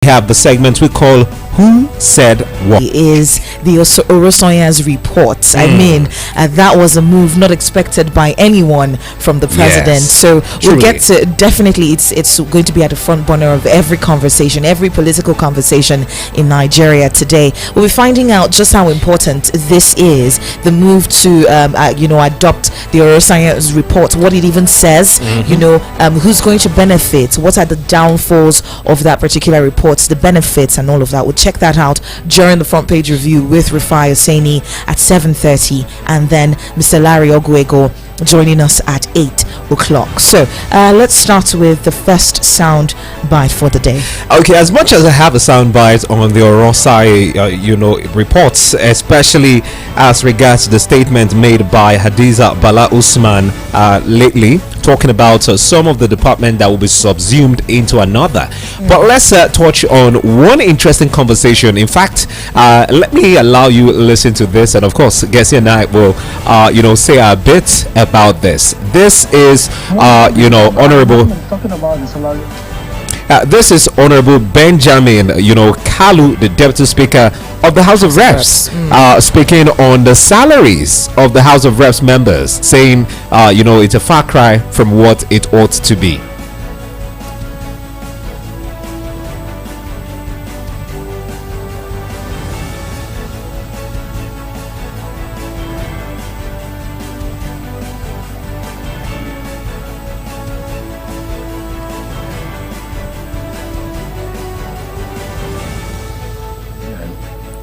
have the segment we call Who Said What? Is the Oronsaye's report. I mean, that was a move not expected by anyone from the president. Yes, so we'll truly. get to, definitely it's going to be at the front burner of every conversation, every political conversation in Nigeria today. We'll be finding out just how important this is, the move to adopt the Oronsaye's report, what it even says, who's going to benefit, what are the downfalls of that particular report, the benefits and all of that. We'll check that out during the front page review with El-Rufai at 7:30, and then Mr. Larry Oguego joining us at 8 o'clock. So let's start with the first sound bite for the day. Okay, as much as I have a sound bite on the Oronsaye reports, especially as regards the statement made by Hadiza Bala Usman lately, talking about some of the department that will be subsumed into another. But let's touch on one interesting conversation. In fact, let me allow you to listen to this, and of course Gessi and I will say a bit about this. This is Honorable talking about the salary. This is Honorable Benjamin Kalu, the Deputy Speaker of the House of Reps, speaking on the salaries of the House of Reps members, saying it's a far cry from what it ought to be.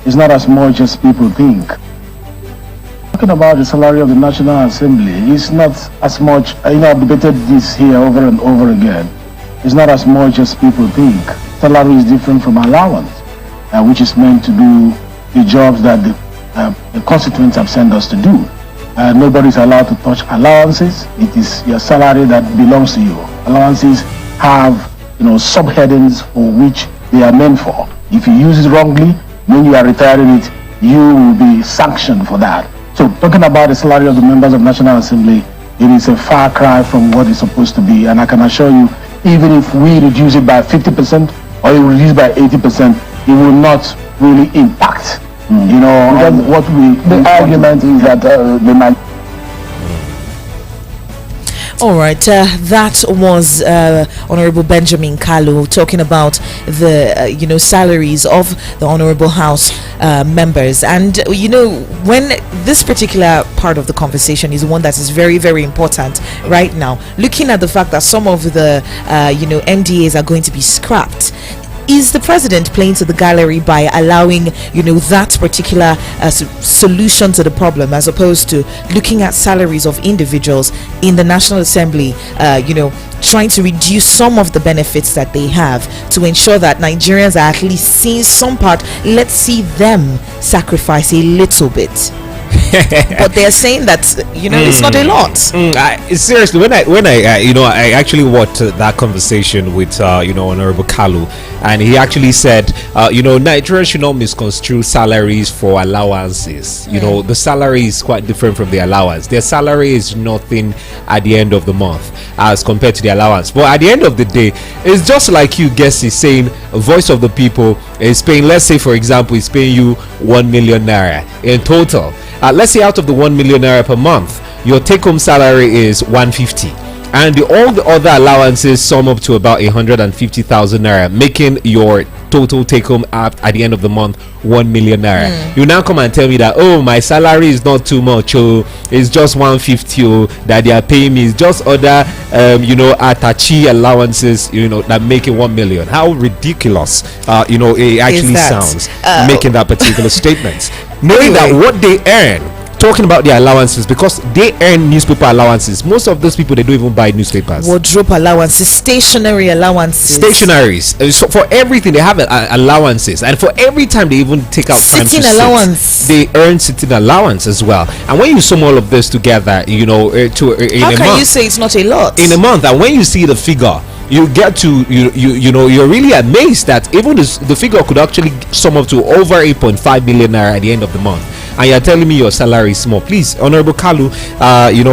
It's not as much as people think. Talking about the salary of the National Assembly, it's not as much, I've debated this here over and over again. It's not as much as people think. Salary is different from allowance, which is meant to do the jobs that the constituents have sent us to do. Nobody's allowed to touch allowances. It is your salary that belongs to you. Allowances have, subheadings for which they are meant for. If you use it wrongly, when you are retiring it, you will be sanctioned for that. So talking about the salary of the members of National Assembly, it is a far cry from what it's supposed to be. And I can assure you, even if we reduce it by 50% or you reduce it by 80%, it will not really impact. The argument is that they might. All right, that was Honorable Benjamin Kalu talking about the salaries of the Honorable House members. And when this particular part of the conversation is one that is very, very important right now, looking at the fact that some of the NDAs are going to be scrapped. Is the president playing to the gallery by allowing that particular solution to the problem, as opposed to looking at salaries of individuals in the National Assembly, trying to reduce some of the benefits that they have to ensure that Nigerians are at least seeing some part? Let's see them sacrifice a little bit. But they're saying that it's not a lot. Seriously, when I actually watched that conversation with Honorable Kalu, and he actually said Nigeria should not misconstrue salaries for allowances. The salary is quite different from the allowance. Their salary is nothing at the end of the month as compared to the allowance. But at the end of the day, it's just like you guess is saying a voice of the people is paying, let's say for example, is paying you 1 million naira in total. Let's say out of the 1 million naira per month, your take-home salary is 150, and all the other allowances sum up to about 150,000 naira, making your total take-home at the end of the month 1 million naira. You now come and tell me that, oh, my salary is not too much, it's just 150 that they are paying me. It's just other Atachi allowances that make it 1 million. How ridiculous it actually sounds making that particular statement, knowing that what they earn, talking about their allowances, because they earn newspaper allowances. Most of those people, they don't even buy newspapers. Wardrobe allowances, stationery allowances, stationaries. So for everything they have allowances, and for every time they even take out sitting time to allowance, sit, they earn sitting allowance as well. And when you sum all of this together, in how a can month, you say it's not a lot in a month? And when you see the figure, you get to you're really amazed that even the figure could actually sum up to over 8.5 million naira at the end of the month, and you're telling me your salary is small. Please, Honorable Kalu,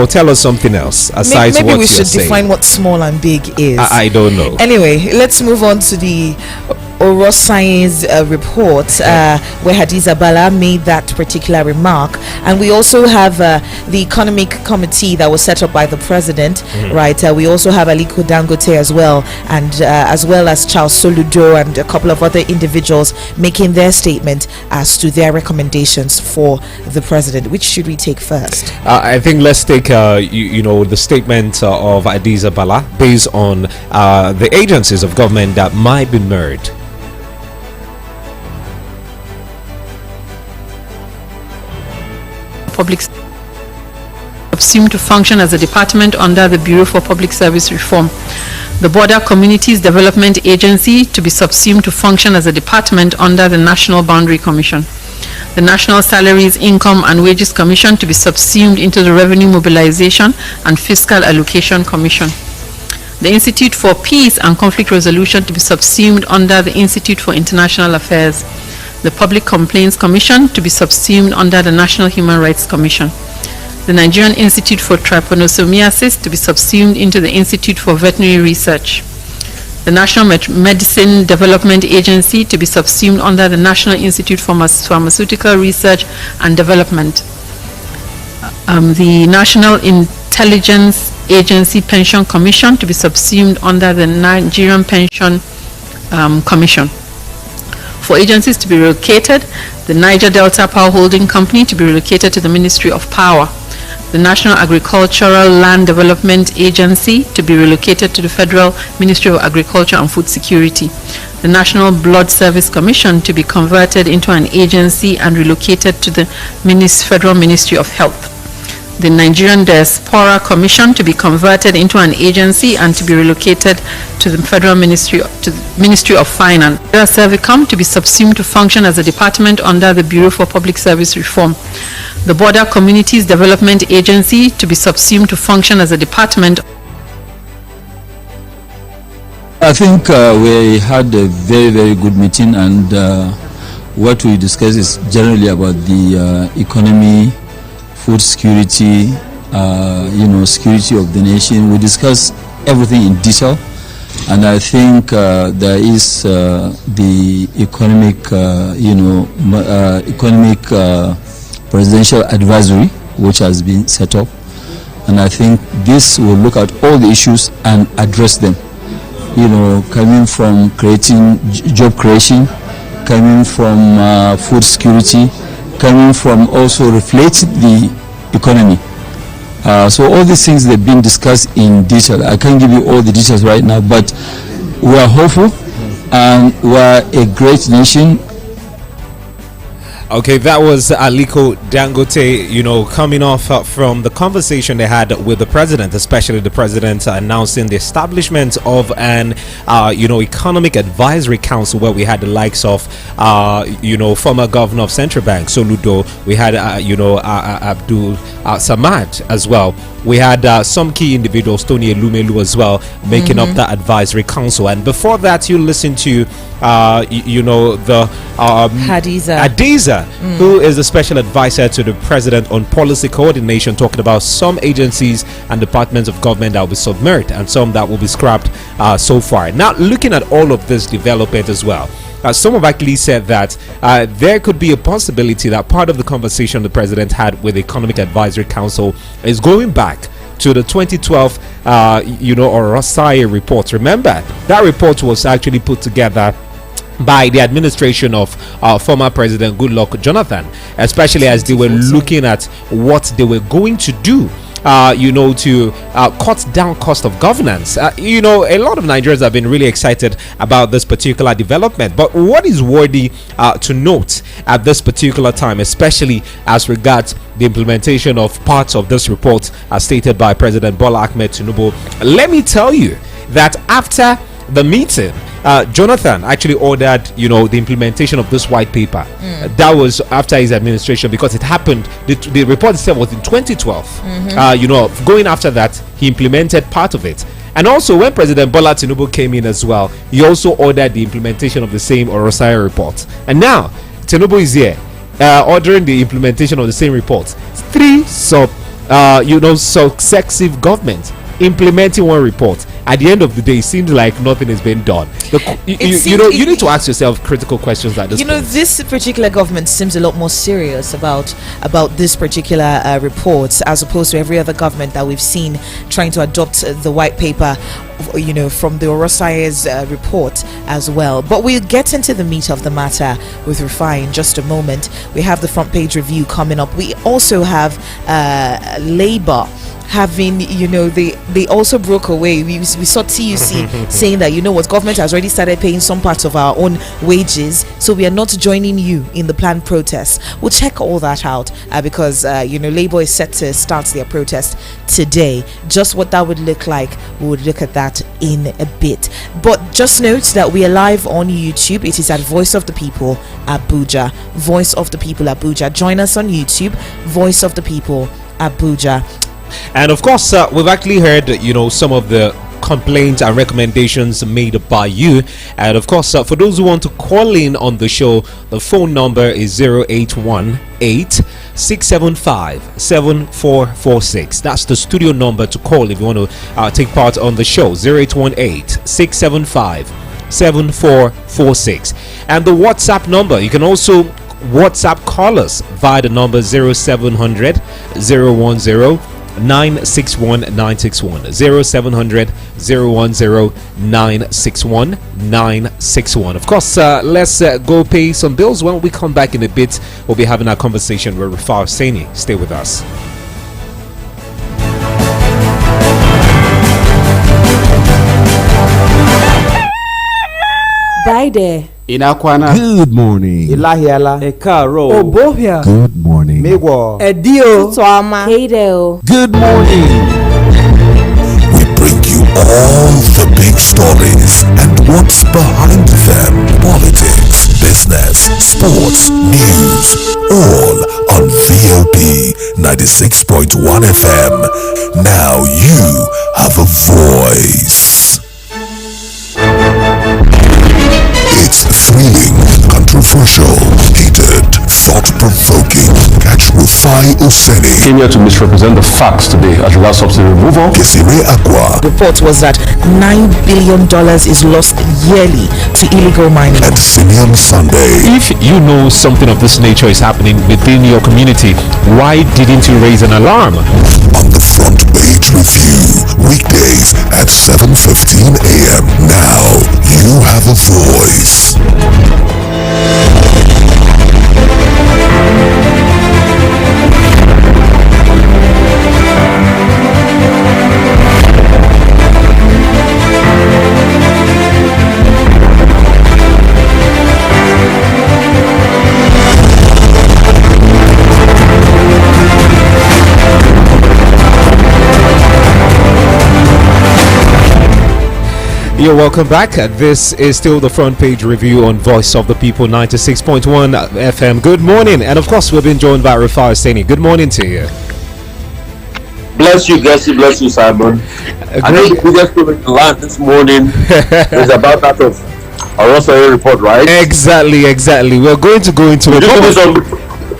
tell us something else aside maybe what we you're should saying. define what small and big is. I don't know. Anyway, let's move on to the Oronsaye's report, where Hadiza Bala made that particular remark, and we also have the economic committee that was set up by the president, right? We also have Aliko Dangote as well, and as well as Charles Soludo and a couple of other individuals making their statement as to their recommendations for the president. Which should we take first? I think let's take the statement of Hadiza Bala based on the agencies of government that might be merged. Public subsumed to function as a department under the Bureau for Public Service Reform. The Border Communities Development Agency to be subsumed to function as a department under the National Boundary Commission. The National Salaries, Income and Wages Commission to be subsumed into the Revenue Mobilization and Fiscal Allocation Commission. The Institute for Peace and Conflict Resolution to be subsumed under the Institute for International Affairs. The Public Complaints Commission to be subsumed under the National Human Rights Commission. The Nigerian Institute for Trypanosomiasis to be subsumed into the Institute for Veterinary Research. The National Medicine Development Agency to be subsumed under the National Institute for Pharmaceutical Research and Development. The National Intelligence Agency Pension Commission to be subsumed under the Nigerian Pension Commission. For agencies to be relocated, the Niger Delta Power Holding Company to be relocated to the Ministry of Power. The National Agricultural Land Development Agency to be relocated to the Federal Ministry of Agriculture and Food Security. The National Blood Service Commission to be converted into an agency and relocated to the Federal Ministry of Health. The Nigerian Diaspora Commission to be converted into an agency and to be relocated to the Federal Ministry of Finance. The Servicom to be subsumed to function as a department under the Bureau for Public Service Reform. The Border Communities Development Agency to be subsumed to function as a department. I think we had a very, very good meeting, and what we discussed is generally about the economy, food security, security of the nation. We discussed everything in detail, and I think there is the economic presidential advisory which has been set up, and I think this will look at all the issues and address them. Coming from creating job creation, coming from food security, coming from also reflating the economy. So all these things, they've been discussed in detail. I can't give you all the details right now, but we are hopeful and we are a great nation. Okay, that was Aliko Dangote, coming off from the conversation they had with the president, especially the president announcing the establishment of an, economic advisory council, where we had the likes of, former governor of Central Bank, Soludo. We had, Abdul Samad as well. We had some key individuals, Tony Elumelu as well, making up that advisory council. And before that, you listen to, Hadiza, who is the special advisor to the president on policy coordination, talking about some agencies and departments of government that will be submerged and some that will be scrapped so far. Now, looking at all of this development as well, some have actually said that there could be a possibility that part of the conversation the president had with the Economic Advisory Council is going back to the 2012 Oronsaye report. Remember, that report was actually put together by the administration of former President Goodluck Jonathan, especially as they were looking at what they were going to do to cut down cost of governance. A lot of Nigerians have been really excited about this particular development, but what is worthy to note at this particular time, especially as regards the implementation of parts of this report as stated by President Bola Ahmed Tinubu, let me tell you that after the meeting, Jonathan actually ordered, the implementation of this white paper. That was after his administration, because it happened. The report itself was in 2012. Going after that, he implemented part of it. And also, when President Bola Tinubu came in as well, he also ordered the implementation of the same Oronsaye report. And now, Tinubu is here, ordering the implementation of the same report. Three successive governments implementing one report. at the end of the day, it seems like nothing has been done. You need to ask yourself critical questions like this. This particular government seems a lot more serious about this particular report, as opposed to every other government that we've seen trying to adopt the white paper, from the Oronsaye's report as well. But we'll get into the meat of the matter with El-Rufai in just a moment. We have the front page review coming up. We also have Labour having, they also broke away. We saw TUC saying that, government has already started paying some parts of our own wages, so we are not joining you in the planned protests. We'll check all that out because, Labour is set to start their protest today. Just what that would look like, we would look at that in a bit. But just note that we are live on YouTube. It is at Voice of the People Abuja. Voice of the People Abuja. Join us on YouTube, Voice of the People Abuja. And of course, we've actually heard, some of the complaints and recommendations made by you. And of course, for those who want to call in on the show, the phone number is 0818-675-7446. That's the studio number to call if you want to take part on the show. 0818-675-7446. And the WhatsApp number, you can also WhatsApp call us via the number 0700 010 961 961 0700 010 961 961. Of course, let's go pay some bills. When we come back in a bit, we'll be having a conversation with FRCN. Stay with us. Bye there. Inakwana. Good morning. Ilahiala. Ekaro. Obohia. Good morning. Mewo. Edio. Tuama. Heideo. Good morning. We bring you all the big stories and what's behind them. Politics, business, sports, news, all on VOP 96.1 FM. Now you have a voice. It's thrilling, controversial, heated, thought-provoking. Catch Rufai Oseni. Came here to misrepresent the facts today as regards subsidy removal. Kesire Aqua. Report was that $9 billion is lost yearly to illegal mining. And Simeon Sunday. If you know something of this nature is happening within your community, why didn't you raise an alarm? On the front page review, weekdays at 7:15 a.m. Now you have a voice. You're welcome back. This is still the front page review on Voice of the People 96.1 FM. Good morning. And of course, we've been joined by FRCN. Good morning to you. Bless you, Gessie. Bless you, Simon. I know the biggest story in the land this morning is about that of Oronsaye report, right? Exactly. We're going to go into it.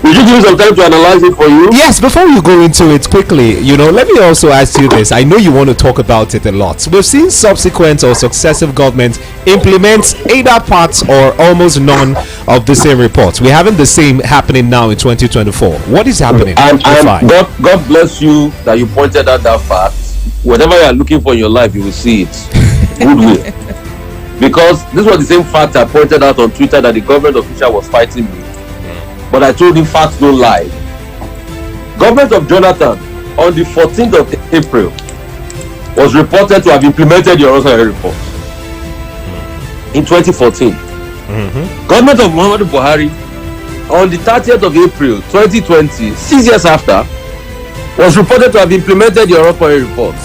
Will you give me some time to analyze it for you? Yes, before you go into it quickly, let me also ask you this. I know you want to talk about it a lot. We've seen subsequent or successive governments implement either parts or almost none of the same reports. We're having the same happening now in 2024. What is happening? And God bless you that you pointed out that fact. Whatever you are looking for in your life, you will see it. Good way. Because this was the same fact I pointed out on Twitter that the government official was fighting me. But I told him facts don't lie. Government of Jonathan on the 14th of April was reported to have implemented the Oronsaye report in 2014. Government of Muhammadu Buhari on the 30th of April 2020, 6 years after, was reported to have implemented the Oronsaye report.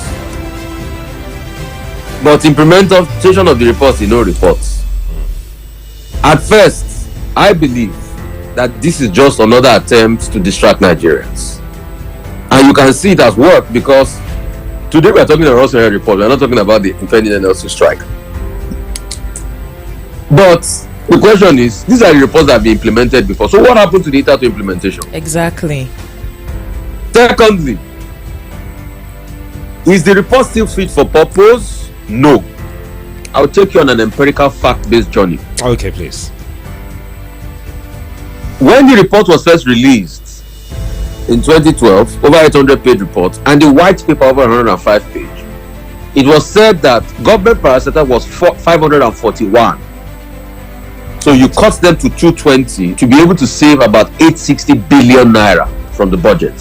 But implementation of the report is no reports. At first, I believe that this is just another attempt to distract Nigerians. And you can see it has worked because today we are talking about the Oronsaye report. We are not talking about the impending NLC strike. But the question is, these are the reports that have been implemented before. So what happened to the to implementation? Exactly. Secondly, is the report still fit for purpose? No. I'll take you on an empirical fact-based journey. Okay, please. When the report was first released in 2012, over 800-page report, and the white paper over 105-page, it was said that government parastatal was 541. So you cut them to 220 to be able to save about 860 billion naira from the budget.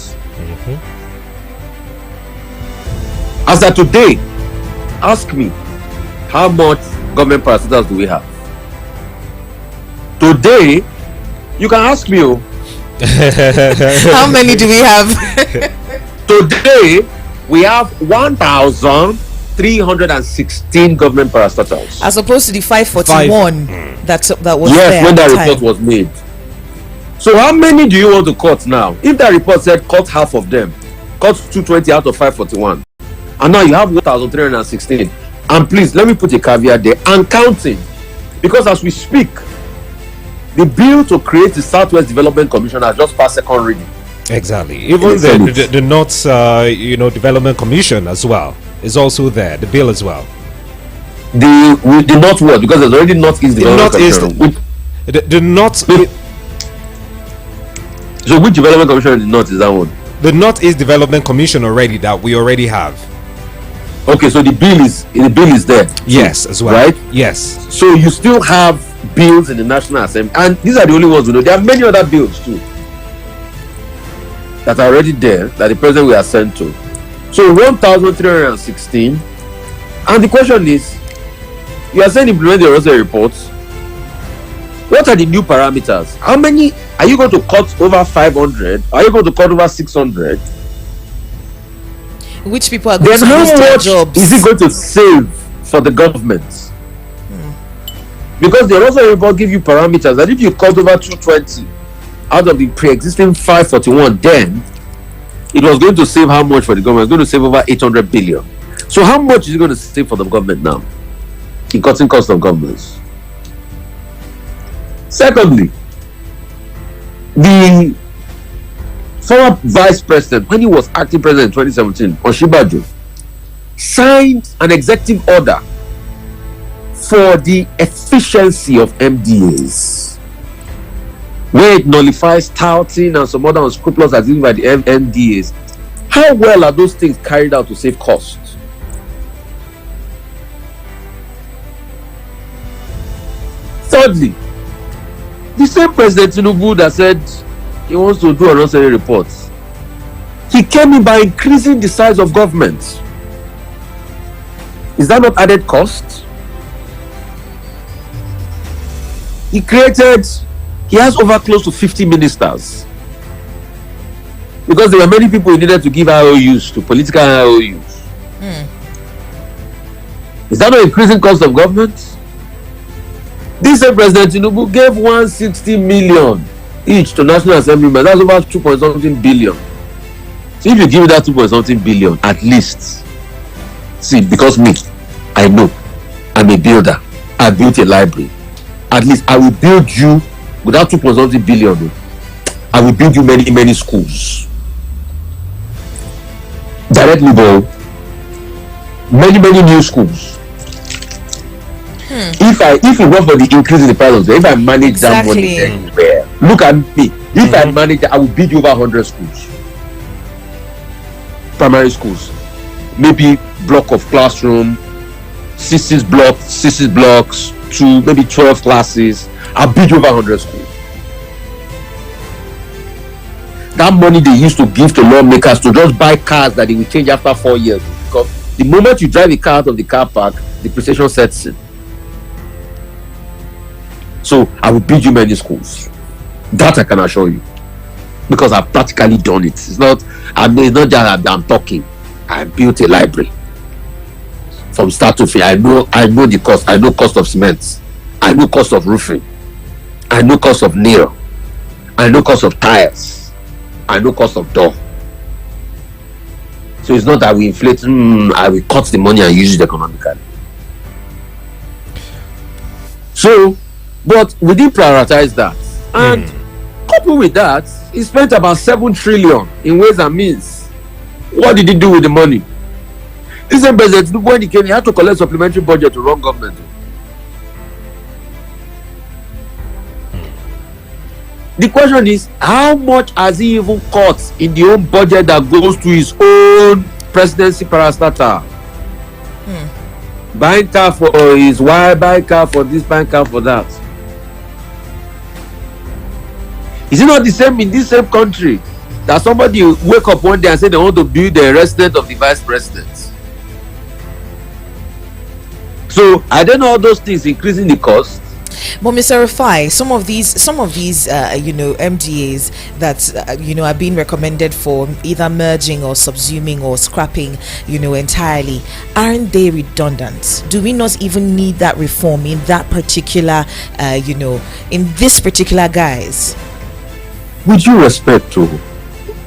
As of today, ask me, how much government parastatals do we have? Today, you can ask me, how many do we have? Today, we have 1,316 government parastatals. As opposed to the 541 that was yes, there when at that the report time. was made. So how many do you want to cut now? If that report said cut half of them, cut 220 out of 541, and now you have 1,316. And please, let me put a caveat there, and counting, because as we speak, the bill to create the Southwest Development Commission has just passed second reading. Exactly. Even the North, Development Commission as well is also there. The bill as well. The North what? Because there's already Northeast Development Commission. The North. So which development commission in the North is that one? The Northeast Development Commission already that we already have. Okay, so the bill is there. Yes, as well. Right? Yes. So you still have bills in the National Assembly, and these are the only ones we know. There are many other bills too that are already there that the president will assent to. So 1,316, and the question is, you are saying implement the Oronsaye reports. What are the new parameters? How many are you going to cut? Over 500? Are you going to cut over 600? Which people are going Then to lose how their much jobs? is it going to save for the government? Because the Oronsaye report give you parameters that if you cut over 220 out of the pre-existing 541, then it was going to save how much for the government? It's going to save over 800 billion. So how much is it going to save for the government now in cutting cost of governments? Secondly, the former vice president, when he was acting president in 2017, Osinbajo, signed an executive order for the efficiency of MDAs, where it nullifies touting and some other unscrupulous activities by the MDAs. How well are those things carried out to save costs? Thirdly, the same President Tinubu that said he wants to do Oronsaye reports, he came in by increasing the size of government. Is that not added cost? He has over close to 50 ministers, because there were many people he needed to give IOUs to, political IOUs. Is that not increasing cost of government? This same President Tinubu gave 160 million each to National Assembly members. That's over 2.something billion. So if you give that 2.something billion, at least, see, because me, I know, I'm a builder. I built a library. At least I will build you, without 2.something billion, I will build you many schools. Directly, though, many new schools. If it were for the increase in the price of, if I manage that money there, look at me. If I manage that, I will build you over 100 schools, primary schools, maybe block of classroom, 6 blocks to maybe 12 classes. I'll build you over 100 schools. That money they used to give to lawmakers to just buy cars that they will change after 4 years, because the moment you drive a car out of the car park, depreciation sets in. So I will build you many schools. That I can assure you, because I've practically done it. It's not just that I'm talking. I built a library from start to finish. I know the cost. I know cost of cement. I know cost of roofing. I know cost of nail. I know cost of tires. I know cost of door. So it's not that we inflate. I will cut the money and use it economically. So, but we didn't prioritize that, and coupled with that, he spent about 7 trillion in ways and means. What did he do with the money? This same president, when he came, he had to collect supplementary budget to run government. The question is, how much has he even cut in the own budget that goes to his own presidency parastatal? Buying car for his wife, buying car for this, buying car for that. Is it not the same in this same country that somebody wake up one day and say they want to build the residence of the vice president? So I don't know all those things increasing the cost. But Mr. Rufai, some of these MDAs that are being recommended for either merging or subsuming or scrapping, entirely, aren't they redundant? Do we not even need that reform in that particular, in this particular guise? With due respect to,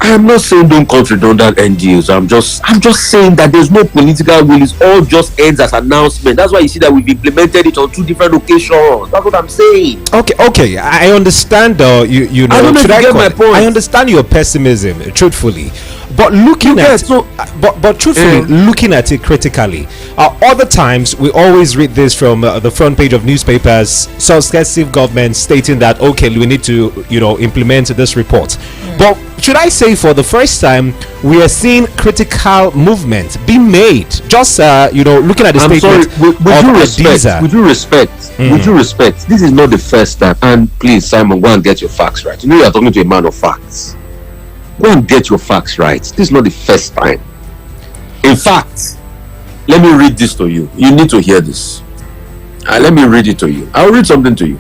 I am not saying don't cut redundant NGOs. I'm just saying that there's no political will. It all just ends as announcement. That's why you see that we've implemented it on 2 different occasions. That's what I'm saying. Okay. I understand. I don't know if you get my point. I understand your pessimism, truthfully, but looking at looking at it critically, other times we always read this from the front page of newspapers. Successive governments stating that we need to implement this report. But should I say, for the first time, we are seeing critical movement being made? Just looking at the statement. With due respect, this is not the first time. And please, Simon, go and get your facts right. You are talking to a man of facts. Go and get your facts right. This is not the first time. In fact, let me read this to you. You need to hear this. Let me read it to you. I'll read something to you.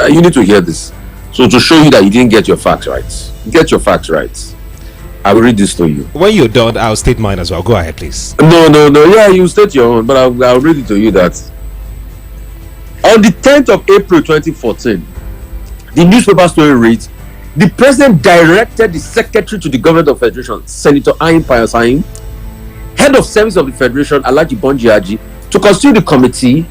You need to hear this. So to show you that you didn't get your facts right. Get your facts right. I will read this to you. When you're done, I'll state mine as well. Go ahead, please. No. Yeah, you state your own, but I'll read it to you that on the 10th of April 2014, the newspaper story reads, the president directed the secretary to the government of Federation, Senator Ayim Payasayim, head of service of the Federation, Alhaji Bonji Aji, to constitute the committee.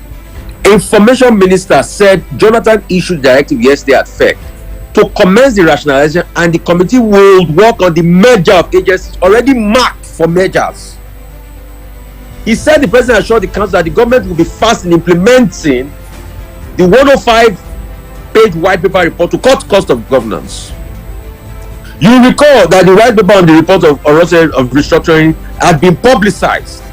Information Minister said Jonathan issued directive yesterday at FEC to commence the rationalization, and the committee will work on the merger of agencies already marked for mergers. He said the president assured the council that the government will be fast in implementing the 105-page white paper report to cut cost of governance. You will recall that the white paper on the report of Oronsaye of restructuring had been publicized.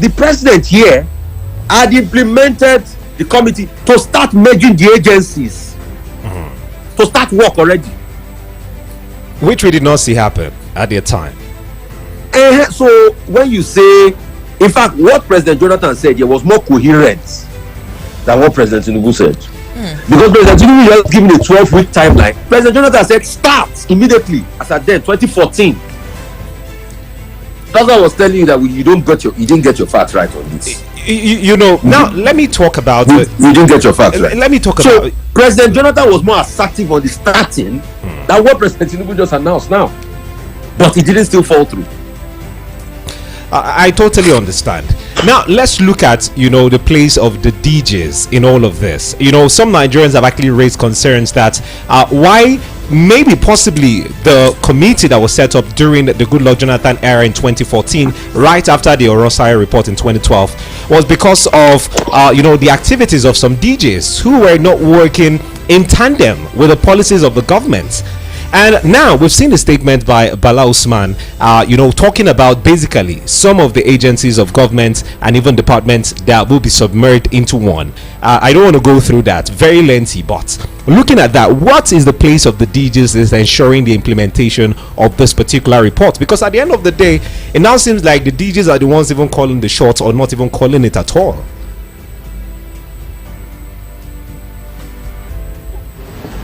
The president here had implemented the committee to start merging the agencies, to start work already, which we did not see happen at the time. So when you say, in fact, what President Jonathan said here was more coherent than what President Tinubu said. Because President Tinubu just given a 12-week timeline. President Jonathan said start immediately as at then 2014. That's why I was telling you that you didn't get your facts right on this. Now let me talk about it. You didn't get your facts right. Let me talk about it. President Jonathan was more assertive on the starting than what President Tinubu just announced now, but he didn't still fall through. I totally understand. Now let's look at the place of the DJs in all of this. Some Nigerians have actually raised concerns that why maybe possibly the committee that was set up during the Goodluck Jonathan era in 2014, right after the Oronsaye report in 2012, was because of the activities of some DJs who were not working in tandem with the policies of the government. And now we've seen a statement by Bala Usman, talking about basically some of the agencies of government and even departments that will be submerged into one. I don't want to go through that, very lengthy, but looking at that, what is the place of the DJs is ensuring the implementation of this particular report? Because at the end of the day, it now seems like the DJs are the ones even calling the shots or not even calling it at all.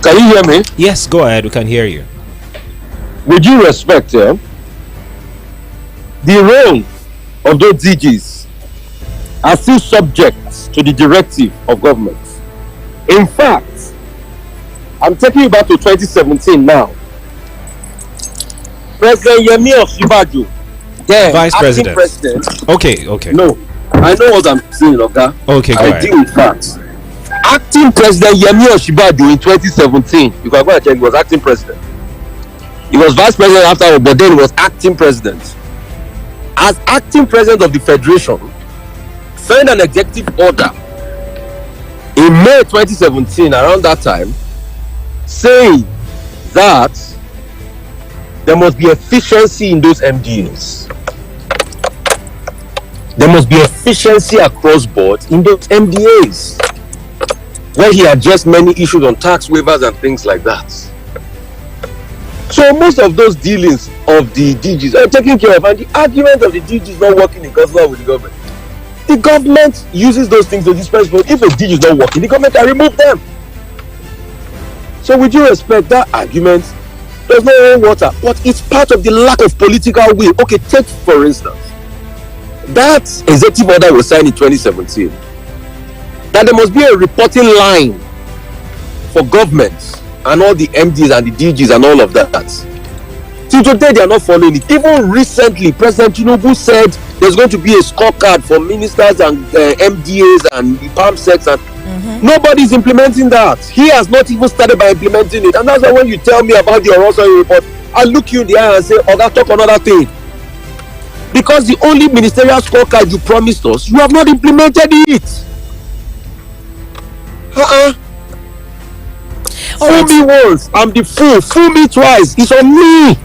Can you hear me? Yes, go ahead. We can hear you. With due respect, the role of those DGs are still subject to the directive of government. In fact, I'm taking you back to 2017 now. President Yemi Osinbajo, then Vice acting President. Okay. No, I know what I'm saying, okay? Okay, go ahead. I deal with facts. Acting President Yemi Osinbajo in 2017, you can go and check, he was acting president. He was vice president after, but then he was acting president. as acting president of the federation, signed an executive order in May 2017, around that time, saying that there must be efficiency in those MDAs. There must be efficiency across board in those MDAs, where he addressed many issues on tax waivers and things like that. So most of those dealings of the DGs are taken care of, and the argument of the DG is not working in concert with the government. The government uses those things to dispense, but if a DG is not working, the government can remove them. So with due respect, that argument does not hold water, but it's part of the lack of political will. Okay, take for instance, that executive order was signed in 2017, that there must be a reporting line for governments and all the MDs and the DGs and all of that. Till today, they are not following it. Even recently, President Tinubu said there's going to be a scorecard for ministers and MDAs and the PAMSECs, and nobody's implementing that. He has not even started by implementing it. And that's why when you tell me about the Oronsaye report, I look you in the eye and say, oh, that talk another thing. Because the only ministerial scorecard you promised us, you have not implemented it. Fool me once, I'm the fool. Fool me twice, it's on me.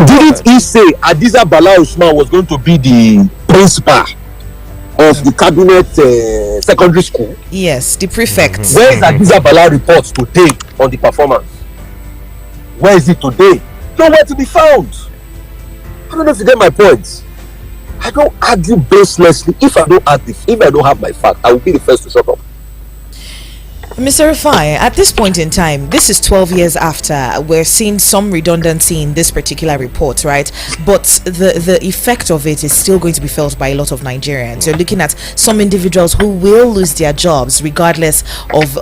Didn't he say Adiza Bala Usman was going to be the principal of the cabinet secondary school? Yes, the prefect. Where is Adiza Bala report today on the performance? Where is it today? Nowhere to be found. I don't know if you get my point. I don't argue baselessly. If I don't have my fact, I will be the first to shut up. Mr. Rufai, at this point in time, this is 12 years after, we're seeing some redundancy in this particular report, right? But the effect of it is still going to be felt by a lot of Nigerians. You're looking at some individuals who will lose their jobs regardless of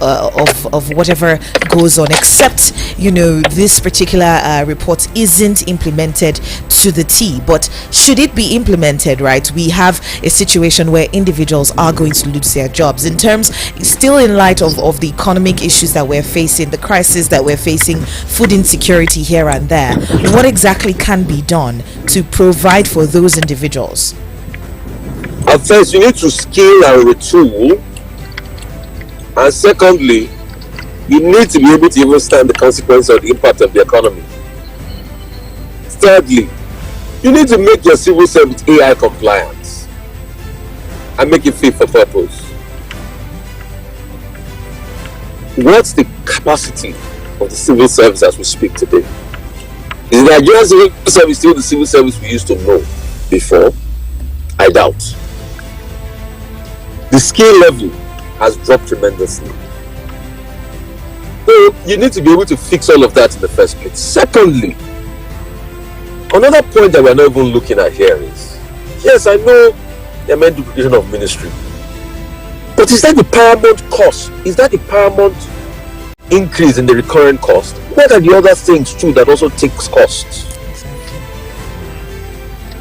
whatever goes on, except, this particular report isn't implemented to the T. But should it be implemented, right, we have a situation where individuals are going to lose their jobs. In terms, still in light of the economic issues that we're facing, the crisis that we're facing, food insecurity here and there, what exactly can be done to provide for those individuals? At first, you need to scale and retool, and secondly, you need to be able to even stand the consequence of the impact of the economy. Thirdly, you need to make your civil service AI compliant and make it fit for purpose. What's the capacity of the civil service as we speak today? Is the Nigerian civil service still the civil service we used to know before? I doubt. The skill level has dropped tremendously. So you need to be able to fix all of that in the first place. Secondly, another point that we're not even looking at here is, yes, I know there may be duplication of ministry, but is that the paramount cost? Is that the paramount increase in the recurrent cost? What are the other things too that also takes costs?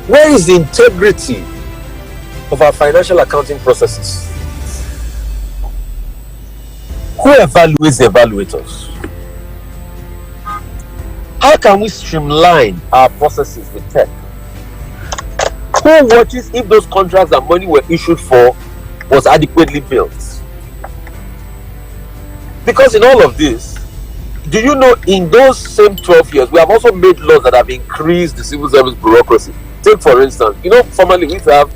Where is the integrity of our financial accounting processes? Who evaluates the evaluators? How can we streamline our processes with tech? Who watches if those contracts and money were issued for was adequately built? Because in all of this, do you know, in those same 12 years, we have also made laws that have increased the civil service bureaucracy. Take for instance, formerly we used to have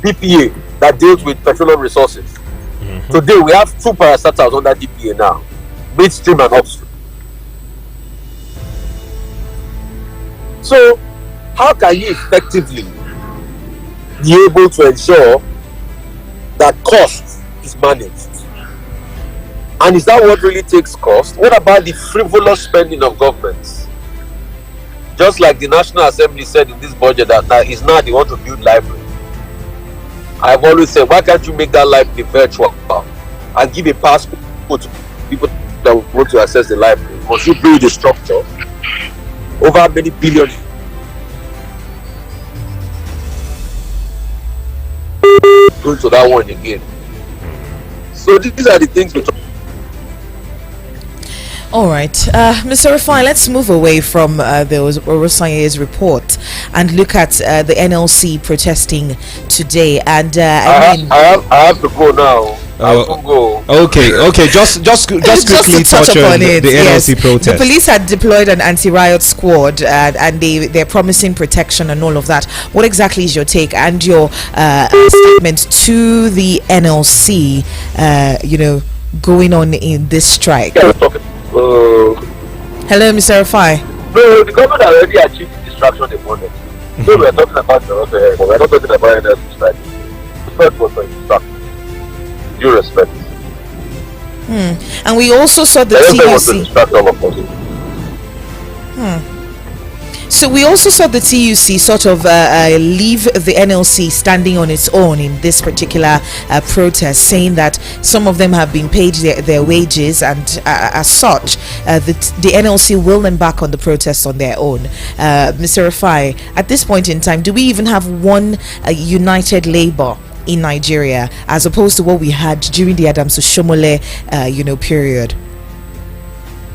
DPA that deals with petroleum resources. Today we have 2 parastatals under DPA now, midstream and upstream. So how can you effectively be able to ensure that cost is managed? And is that what really takes cost? What about the frivolous spending of governments? Just like the National Assembly said in this budget that now they want to build library. I've always said, why can't you make that library virtual and give a passport to people that want to access the library? Once you build a structure over many billions, go to that one again. So these are the things we talk. All right, Mr. Rufai, let's move away from the Oronsaye's report and look at the NLC protesting today. And I have to go now. I will go. Okay. Just quickly touch on the NLC protest. The police had deployed an anti-riot squad, and they're promising protection and all of that. What exactly is your take and your statement to the NLC? Going on in this strike. Hello, Mr. Rufai. No, the government already achieved the distraction they wanted. So we're talking about the other, but we're not talking about NLC strike. The first was a distraction. Due respect. And we also saw the TUC. So we also saw the TUC sort of leave the NLC standing on its own in this particular protest, saying that some of them have been paid their wages, and as such, the NLC will embark on the protest on their own. Mr. Rufai, at this point in time, do we even have one united Labour in Nigeria, as opposed to what we had during the Adams Oshomole period?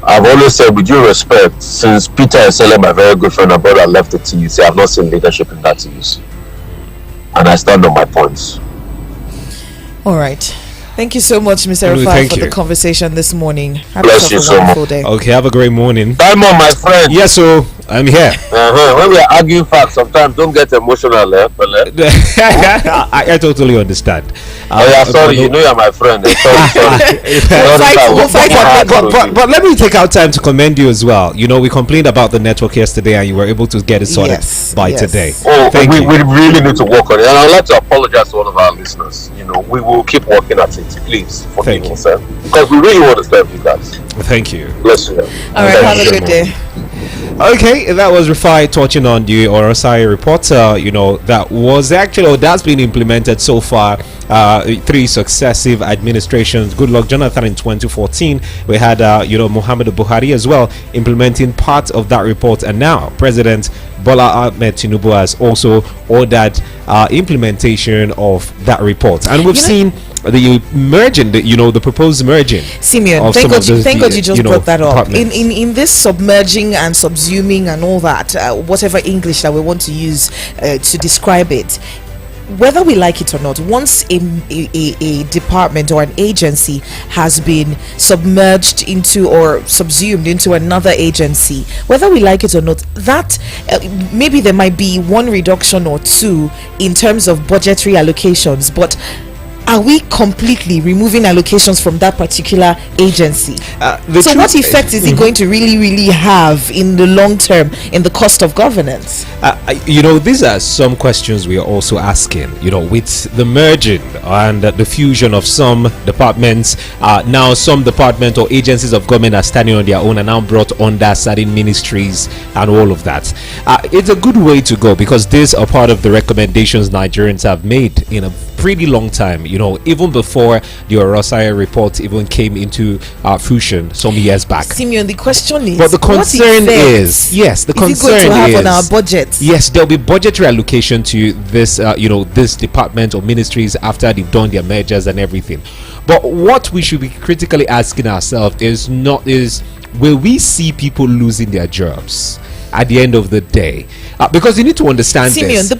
I've always said, with due respect, since Peter Esele, my very good friend and brother, left the TUC, I've not seen leadership in that TUC, and I stand on my points. All right. Thank you so much, Mr. Rufai, for the conversation this morning. Bless you so much. Okay, have a great morning. Diamond, my friend. Yes, so I'm here. When we are arguing facts, sometimes don't get emotional. I totally understand. Sorry, you know you're my friend. But let me take out time to commend you as well. We complained about the network yesterday, and you were able to get it sorted by today. We really need to work on it, and I'd like to apologize to all of our listeners. We will keep working at it. Please forgive us, because we really want to serve you guys. Thank you. Bless you. All right, have a good day. Okay, that was Rufai touching on the Oronsaye report. That was actually, that's been implemented so far. 3 successive administrations. Good luck, Jonathan, in 2014. We had, Muhammadu Buhari as well implementing part of that report, and now President Bola Ahmed Tinubu has also ordered implementation of that report, and we've seen the merging, the proposed merging. Simeon, thank God you just brought that up. In this submerging and subsuming and all that, whatever English that we want to use to describe it, whether we like it or not, once a department or an agency has been submerged into or subsumed into another agency, whether we like it or not, that maybe there might be one reduction or two in terms of budgetary allocations, but are we completely removing allocations from that particular agency? So what effect is it going to really have in the long term in the cost of governance? These are some questions we are also asking. With the merging and the fusion of some departments, now some department or agencies of government are standing on their own and now brought under certain ministries and all of that. It's a good way to go, because these are part of the recommendations Nigerians have made in a pretty long time, even before the Oronsaye report even came into fruition some years back. Simeon, the question is, but the concern is, is it going to have on our budget? Yes, there'll be budgetary allocation to this, this department or ministries after they've done their mergers and everything. But what we should be critically asking ourselves is will we see people losing their jobs at the end of the day? Because you need to understand, Simeon, the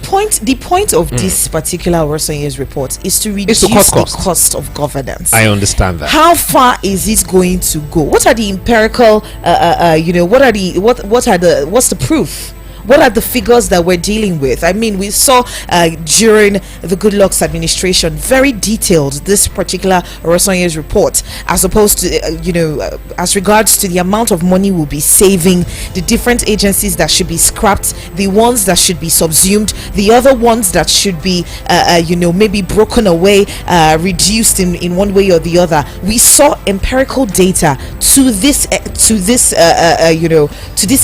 point of this particular Oronsaye's report is to reduce the cost of governance. I understand that. How far is this going to go? What are the empirical what's the proof? What are the figures that we're dealing with? I mean, we saw during the Goodluck's administration very detailed this particular Oronsaye's report, as opposed to as regards to the amount of money we'll be saving, the different agencies that should be scrapped, the ones that should be subsumed, the other ones that should be maybe broken away, reduced in one way or the other. We saw empirical data to this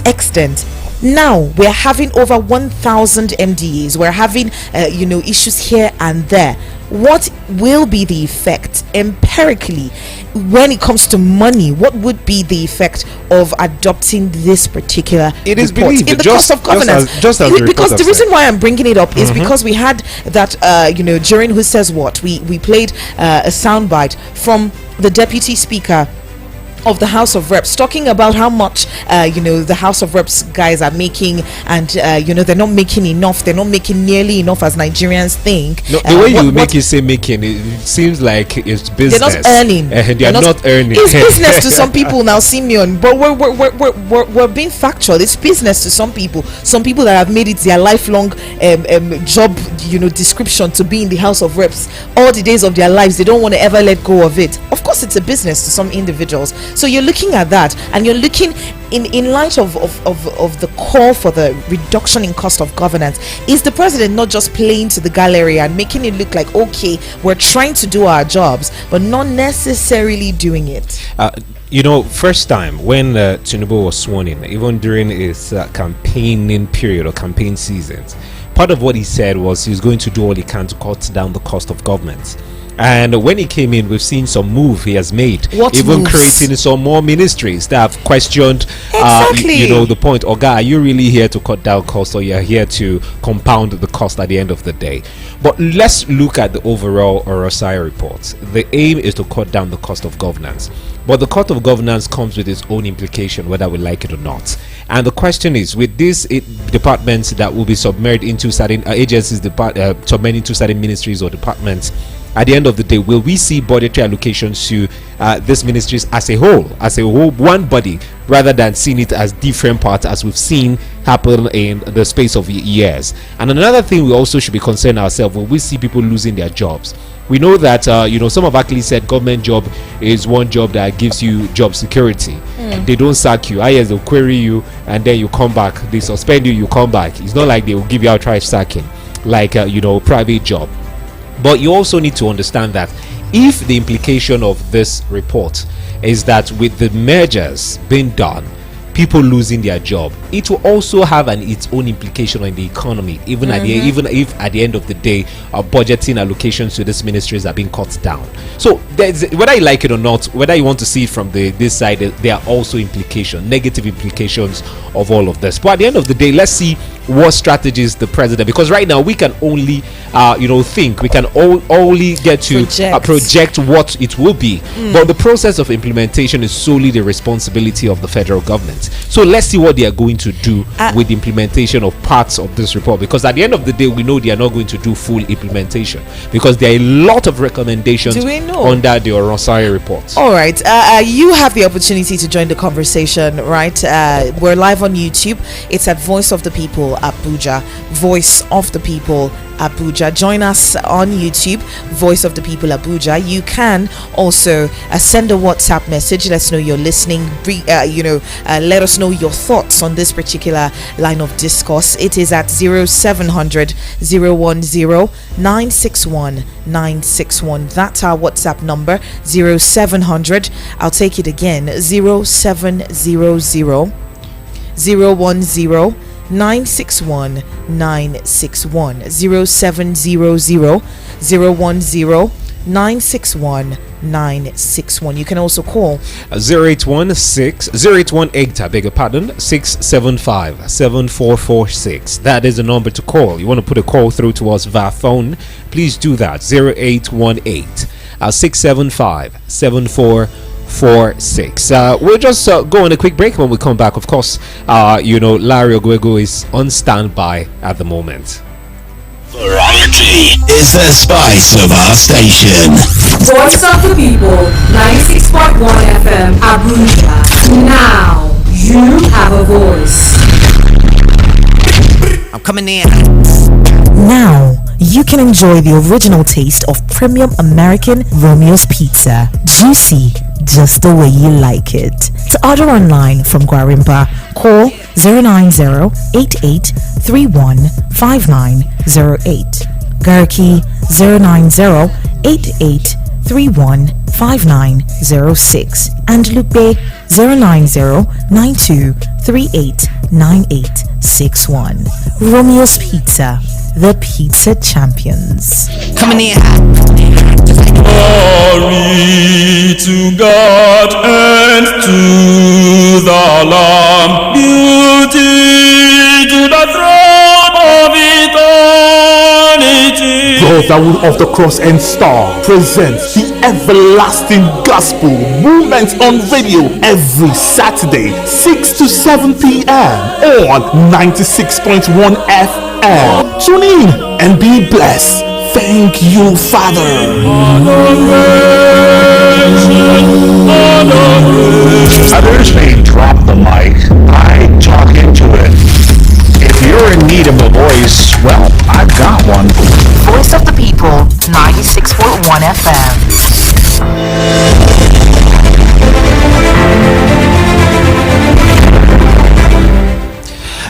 extent. Now we're having over 1,000 MDAs. We're having issues here and there. What will be the effect empirically when it comes to money? What would be the effect of adopting this particular it is report in the cost of governance? Because the reason why I'm bringing it up is because we had that during Who Says What, we played a soundbite from the Deputy Speaker of the House of Reps, talking about how much the House of Reps guys are making, and they're not making enough. They're not making nearly enough as Nigerians think. No, the way you make it say making, it seems like it's business. They're not earning. They're not earning. It's business to some people now, Simeon. But we're being factual. It's business to some people. Some people that have made it their lifelong job, description to be in the House of Reps all the days of their lives. They don't want to ever let go of it. Of course, it's a business to some individuals. So you're looking at that, and you're looking in light of the call for the reduction in cost of governance. Is the president not just playing to the gallery and making it look like, okay, we're trying to do our jobs, but not necessarily doing it? First time when Tinubu was sworn in, even during his campaigning period or campaign seasons, part of what he said was he's going to do all he can to cut down the cost of government. And when he came in, we've seen some move he has made, even creating some more ministries that have questioned the point, Oga, are you really here to cut down costs, or you're here to compound the cost at the end of the day? But let's look at the overall Oronsaye report. The aim is to cut down the cost of governance, but the cost of governance comes with its own implication, whether we like it or not. And the question is, with these departments that will be submerged into certain agencies, submerged into certain ministries or departments, at the end of the day, will we see budgetary allocations to these ministries as a whole, one body, rather than seeing it as different parts, as we've seen happen in the space of years? And another thing we also should be concerned ourselves when we see people losing their jobs. We know that some have actually said government job is one job that gives you job security. They don't sack you. Yes, they'll query you and then you come back. They suspend you, you come back. It's not like they will give you outright sacking like private job. But you also need to understand that if the implication of this report is that with the mergers being done, people losing their job, it will also have its own implication on the economy, even if at the end of the day budgeting allocations to these ministries are being cut down. So whether you like it or not, whether you want to see it from this side, there are also negative implications of all of this. But at the end of the day, let's see what strategies the president, because right now we can only think, we can only get to project what it will be, but the process of implementation is solely the responsibility of the federal government. So let's see what they are going to do with the implementation of parts of this report, because at the end of the day we know they are not going to do full implementation, because there are a lot of recommendations under the Oronsaye report. All right, you have the opportunity to join the conversation, right? We're live on YouTube. It's at Voice of the People Abuja. Voice of the People Abuja. Join us on YouTube, Voice of the People Abuja. You can also send a WhatsApp message. Let us know you're listening. Let us know your thoughts on this particular line of discourse. It is at 0700 010 961 961. That's our WhatsApp number, 0700. I'll take it again, 0700 010 961 961, 0700 010 961 961. You can also call 675-7446. That is the number to call. You want to put a call through to us via phone, please do that. 0818-675-7446. We'll just go on a quick break. When we come back, of course, Larry Ogwego is on standby at the moment. Variety is the spice of our station. Voice of the People, 96.1 FM, Abuja. Now, you have a voice. I'm coming in. Now, you can enjoy the original taste of premium American Romeo's Pizza. Juicy, just the way you like it. To order online from Guarimpa, call 090-8831-5908. Garki 090-8831-5906. And Lupe 090-9238-9861. Romeo's Pizza, the pizza champions. Coming in. Glory to God and to the Lamb. Beauty to the throne of eternity. Brotherhood of the Cross and Star presents the Everlasting Gospel Movement on Radio every Saturday, 6 to 7 p.m. on 96.1 FM. Tune in and be blessed. Thank you, Father. Others may drop the mic. I talk into it. If you're in need of a voice, well, I've got one. Voice of the People, 96.1 FM.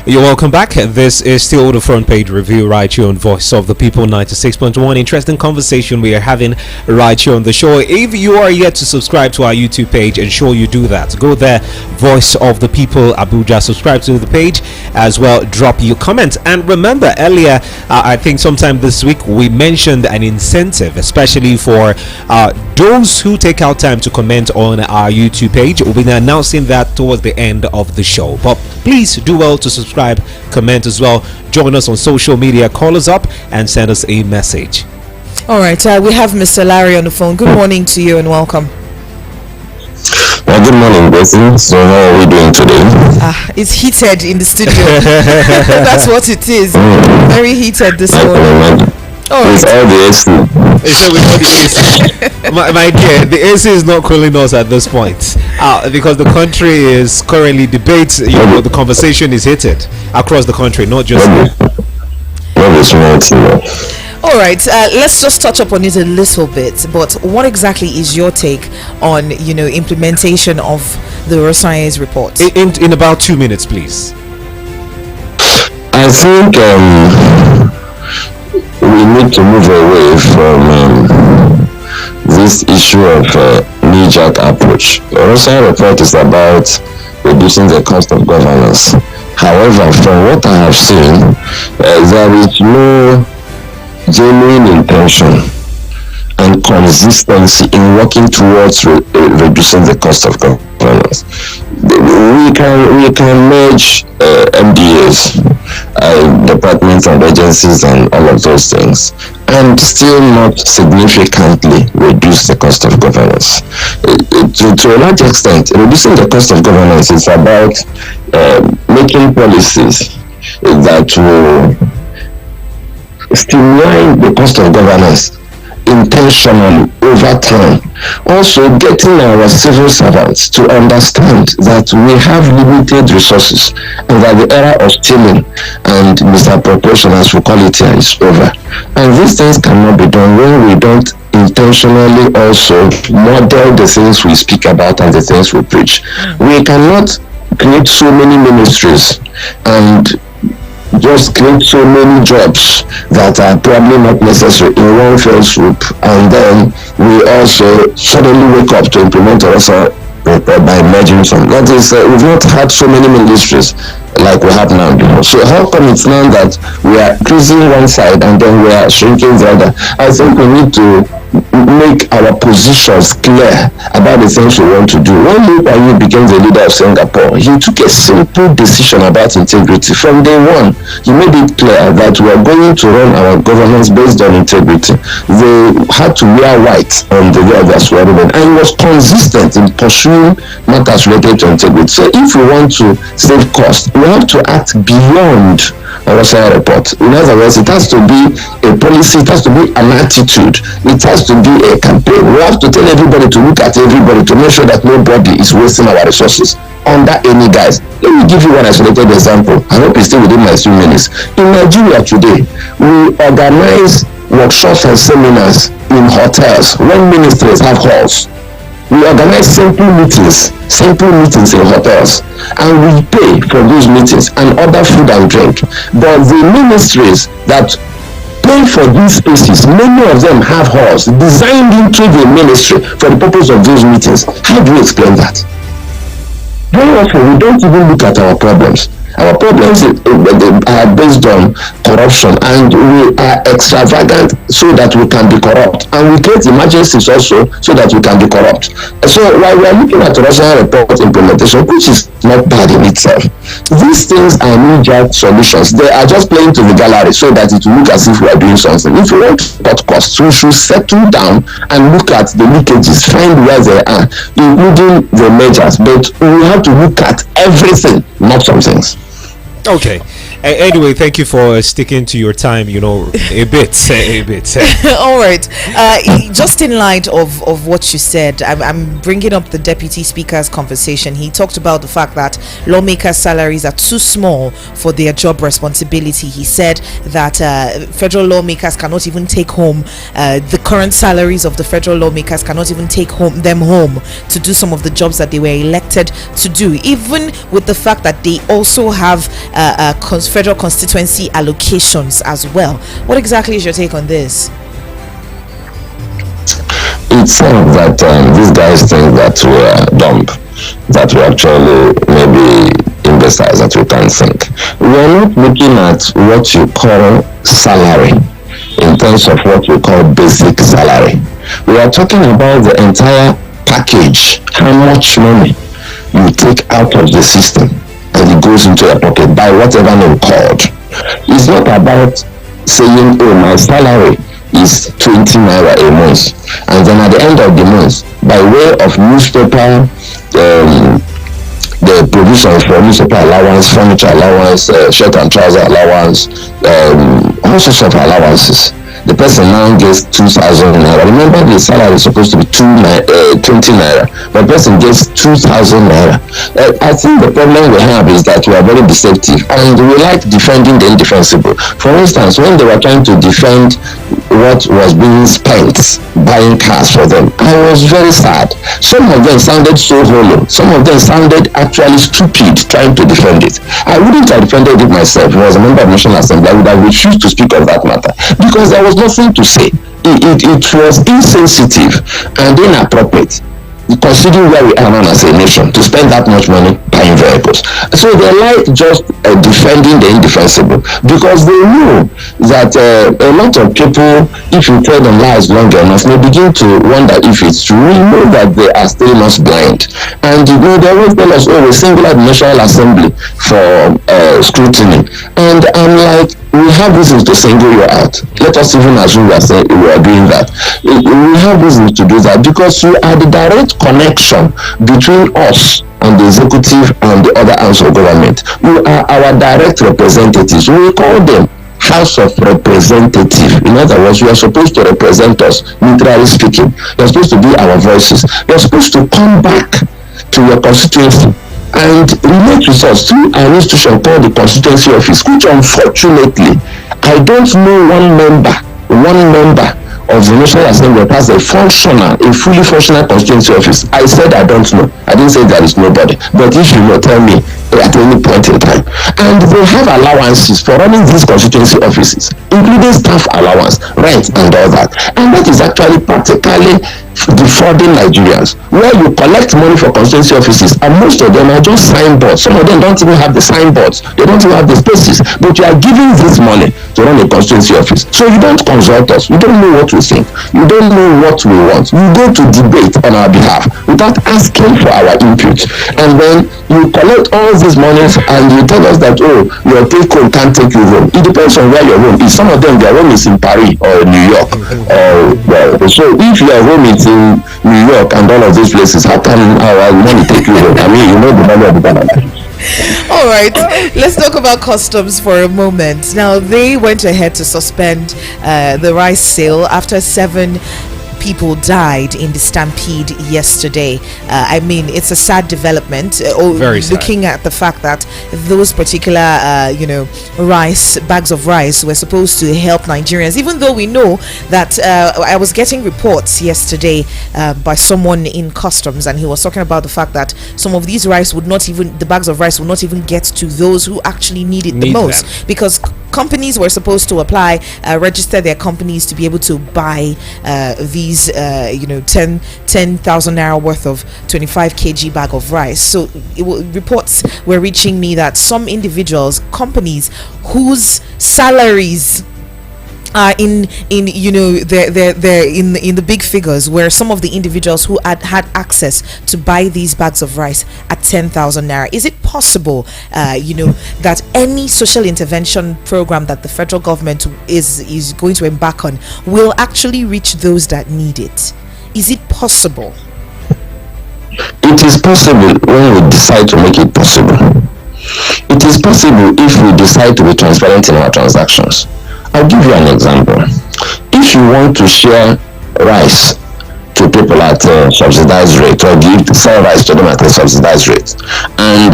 You're welcome back. This is still the front page review right here on Voice of the People 96.1. Interesting conversation we are having right here on the show. If you are yet to subscribe to our YouTube page, ensure you do that. Go there, Voice of the People Abuja. Subscribe to the page as well. Drop your comments. And remember, earlier, I think sometime this week, we mentioned an incentive, especially for those who take out time to comment on our YouTube page. We'll be announcing that towards the end of the show. But please do well to subscribe, comment as well. Join us on social media, call us up and send us a message. All right, we have Mr. Larry on the phone. Good morning to you and welcome. Well, good morning, Bessie. So how are we doing today? It's heated in the studio. That's what it is. Very heated this morning. It's all the AC. My dear, the AC is not cooling us at this point because the country is currently debates. The conversation is heated across the country, not just all right, let's just touch up on it a little bit. But what exactly is your take on implementation of the Oronsaye's report? In about 2 minutes, please. I think we need to move away from this issue of knee-jerk approach. The Oronsaye report is about reducing the cost of governance. However, from what I have seen, there is no genuine intention and consistency in working towards reducing the cost of governance. We can merge MDAs, departments and agencies and all of those things, and still not significantly reduce the cost of governance. To a large extent, reducing the cost of governance is about making policies that will stimulate the cost of governance intentionally over time. Also getting our civil servants to understand that we have limited resources and that the era of stealing and misappropriation, as we call it here, is over. And these things cannot be done when we don't intentionally also model the things we speak about and the things we preach. We cannot create so many ministries and just create so many jobs that are probably not necessary in one fell swoop, and then we also suddenly wake up to implement also by merging some. That is, we've not had so many ministries like we have now. So how come it's now that we are increasing one side and then we are shrinking the other? I think we need to make our positions clear about the things we want to do. When Lee Kuan Yew became the leader of Singapore, he took a simple decision about integrity. From day one, he made it clear that we are going to run our governance based on integrity. They had to wear white on the day of their swearing in, and he was consistent in pursuing matters related to integrity. So if we want to save cost, we have to act beyond our Oronsaye report. In other words, it has to be a policy, it has to be an attitude, it has to be a campaign. We have to tell everybody to look at everybody to make sure that nobody is wasting our resources under any guise. Let me give you one isolated example. I hope it's still within my 2 minutes. In Nigeria today, we organize workshops and seminars in hotels when ministries have halls. We organize simple meetings in hotels, and we pay for those meetings and order food and drink. But the ministries that pay for these spaces, many of them have halls designed into the ministry for the purpose of those meetings. How do you explain that? Very often we don't even look at our problems. Our problems are based on corruption, and we are extravagant so that we can be corrupt, and we create emergencies also so that we can be corrupt. So while we are looking at Russian report implementation, which is not bad in itself, these things are knee-jerk solutions. They are just playing to the gallery so that it will look as if we are doing something. If we want to cut costs, we should settle down and look at the leakages, find where they are, including the measures. But we have to look at everything, not some things. Okay. Anyway, thank you for sticking to your time, a bit. All right. Just in light of what you said, I'm bringing up the Deputy Speaker's conversation. He talked about the fact that lawmakers' salaries are too small for their job responsibility. He said that federal lawmakers cannot even take home the current salaries of the federal lawmakers cannot even take them home to do some of the jobs that they were elected to do, even with the fact that they also have federal constituency allocations as well. What exactly is your take on this? It's that these guys think that we are dumb, that we actually maybe imbeciles, that we can't think. We are not looking at what you call salary in terms of what we call basic salary. We are talking about the entire package, how much money you take out of the system and it goes into your pocket by whatever name called. It's not about saying, oh, my salary is 20 naira a month, and then at the end of the month, by way of newspaper, the provision for newspaper allowance, furniture allowance, shirt and trouser allowance, all sorts of allowances, the person now gets 2,000 naira. Remember, the salary is supposed to be 20 naira, but the person gets 2,000 naira. I think the problem we have is that we are very deceptive and we like defending the indefensible. For instance, when they were trying to defend what was being spent buying cars for them, I was very sad. Some of them sounded so hollow. Some of them sounded actually stupid trying to defend it. I wouldn't have defended it myself. If I was a member of the National Assembly, I would have refused to speak of that matter because there was nothing to say. It was insensitive and inappropriate, considering where we are now as a nation, to spend that much money buying vehicles. So they like just defending the indefensible because they know that a lot of people, if you tell them lies long enough, may begin to wonder if it's true. We know that they are still not blind, and they always tell us, oh, we single out the National Assembly for scrutiny, and I'm like, we have reasons to single you out. Let us even assume we are doing that. We have reasons to do that because you are the direct connection between us and the executive and the other arms of government. You are our direct representatives. We call them House of Representative. In other words, you are supposed to represent us, literally speaking. You are supposed to be our voices. You are supposed to come back to your constituency and relate with us through an institution called the constituency office, which unfortunately I don't know one member of the National Assembly that has a fully functional constituency office. I said I don't know. I didn't say there is nobody. But if you know, tell me at any point in time. And they have allowances for running these constituency offices, including staff allowance, rent, and all that. And that is actually practically defrauding Nigerians, where you collect money for constituency offices, and most of them are just signboards. Some of them don't even have the signboards. They don't even have the spaces. But you are giving this money to run a constituency office. So you don't consult us. You don't know what we think. You don't know what we want. You go to debate on our behalf without asking for our input. And then you collect all these monies and you tell us that, oh, your take home can't take you home. It depends on where your home is. Some of them, their home is in Paris or New York. So if your home is in New York and all of those places, how can our money take you home? I mean, you know the money of the Canada. All right, let's talk about customs for a moment. Now, they went ahead to suspend the rice sale after 7 people died in the stampede yesterday. I mean, it's a sad development. Very sad. Looking at the fact that those particular, bags of rice were supposed to help Nigerians, even though we know that I was getting reports yesterday by someone in customs, and he was talking about the fact that some of these rice the bags of rice would not even get to those who actually need it the most, because companies were supposed to apply, register their companies to be able to buy these 10,000 naira worth of 25 kg bag of rice. So reports were reaching me that some individuals, companies whose salaries are in they're in the big figures, where some of the individuals who had access to buy these bags of rice at 10,000 naira. Is it possible that any social intervention program that the federal government is going to embark on will actually reach those that need it? Is it possible? It is possible when we decide to make it possible. It is possible if we decide to be transparent in our transactions. I'll give you an example. If you want to share rice to people at a subsidized rate, or sell rice to them at a subsidized rate, and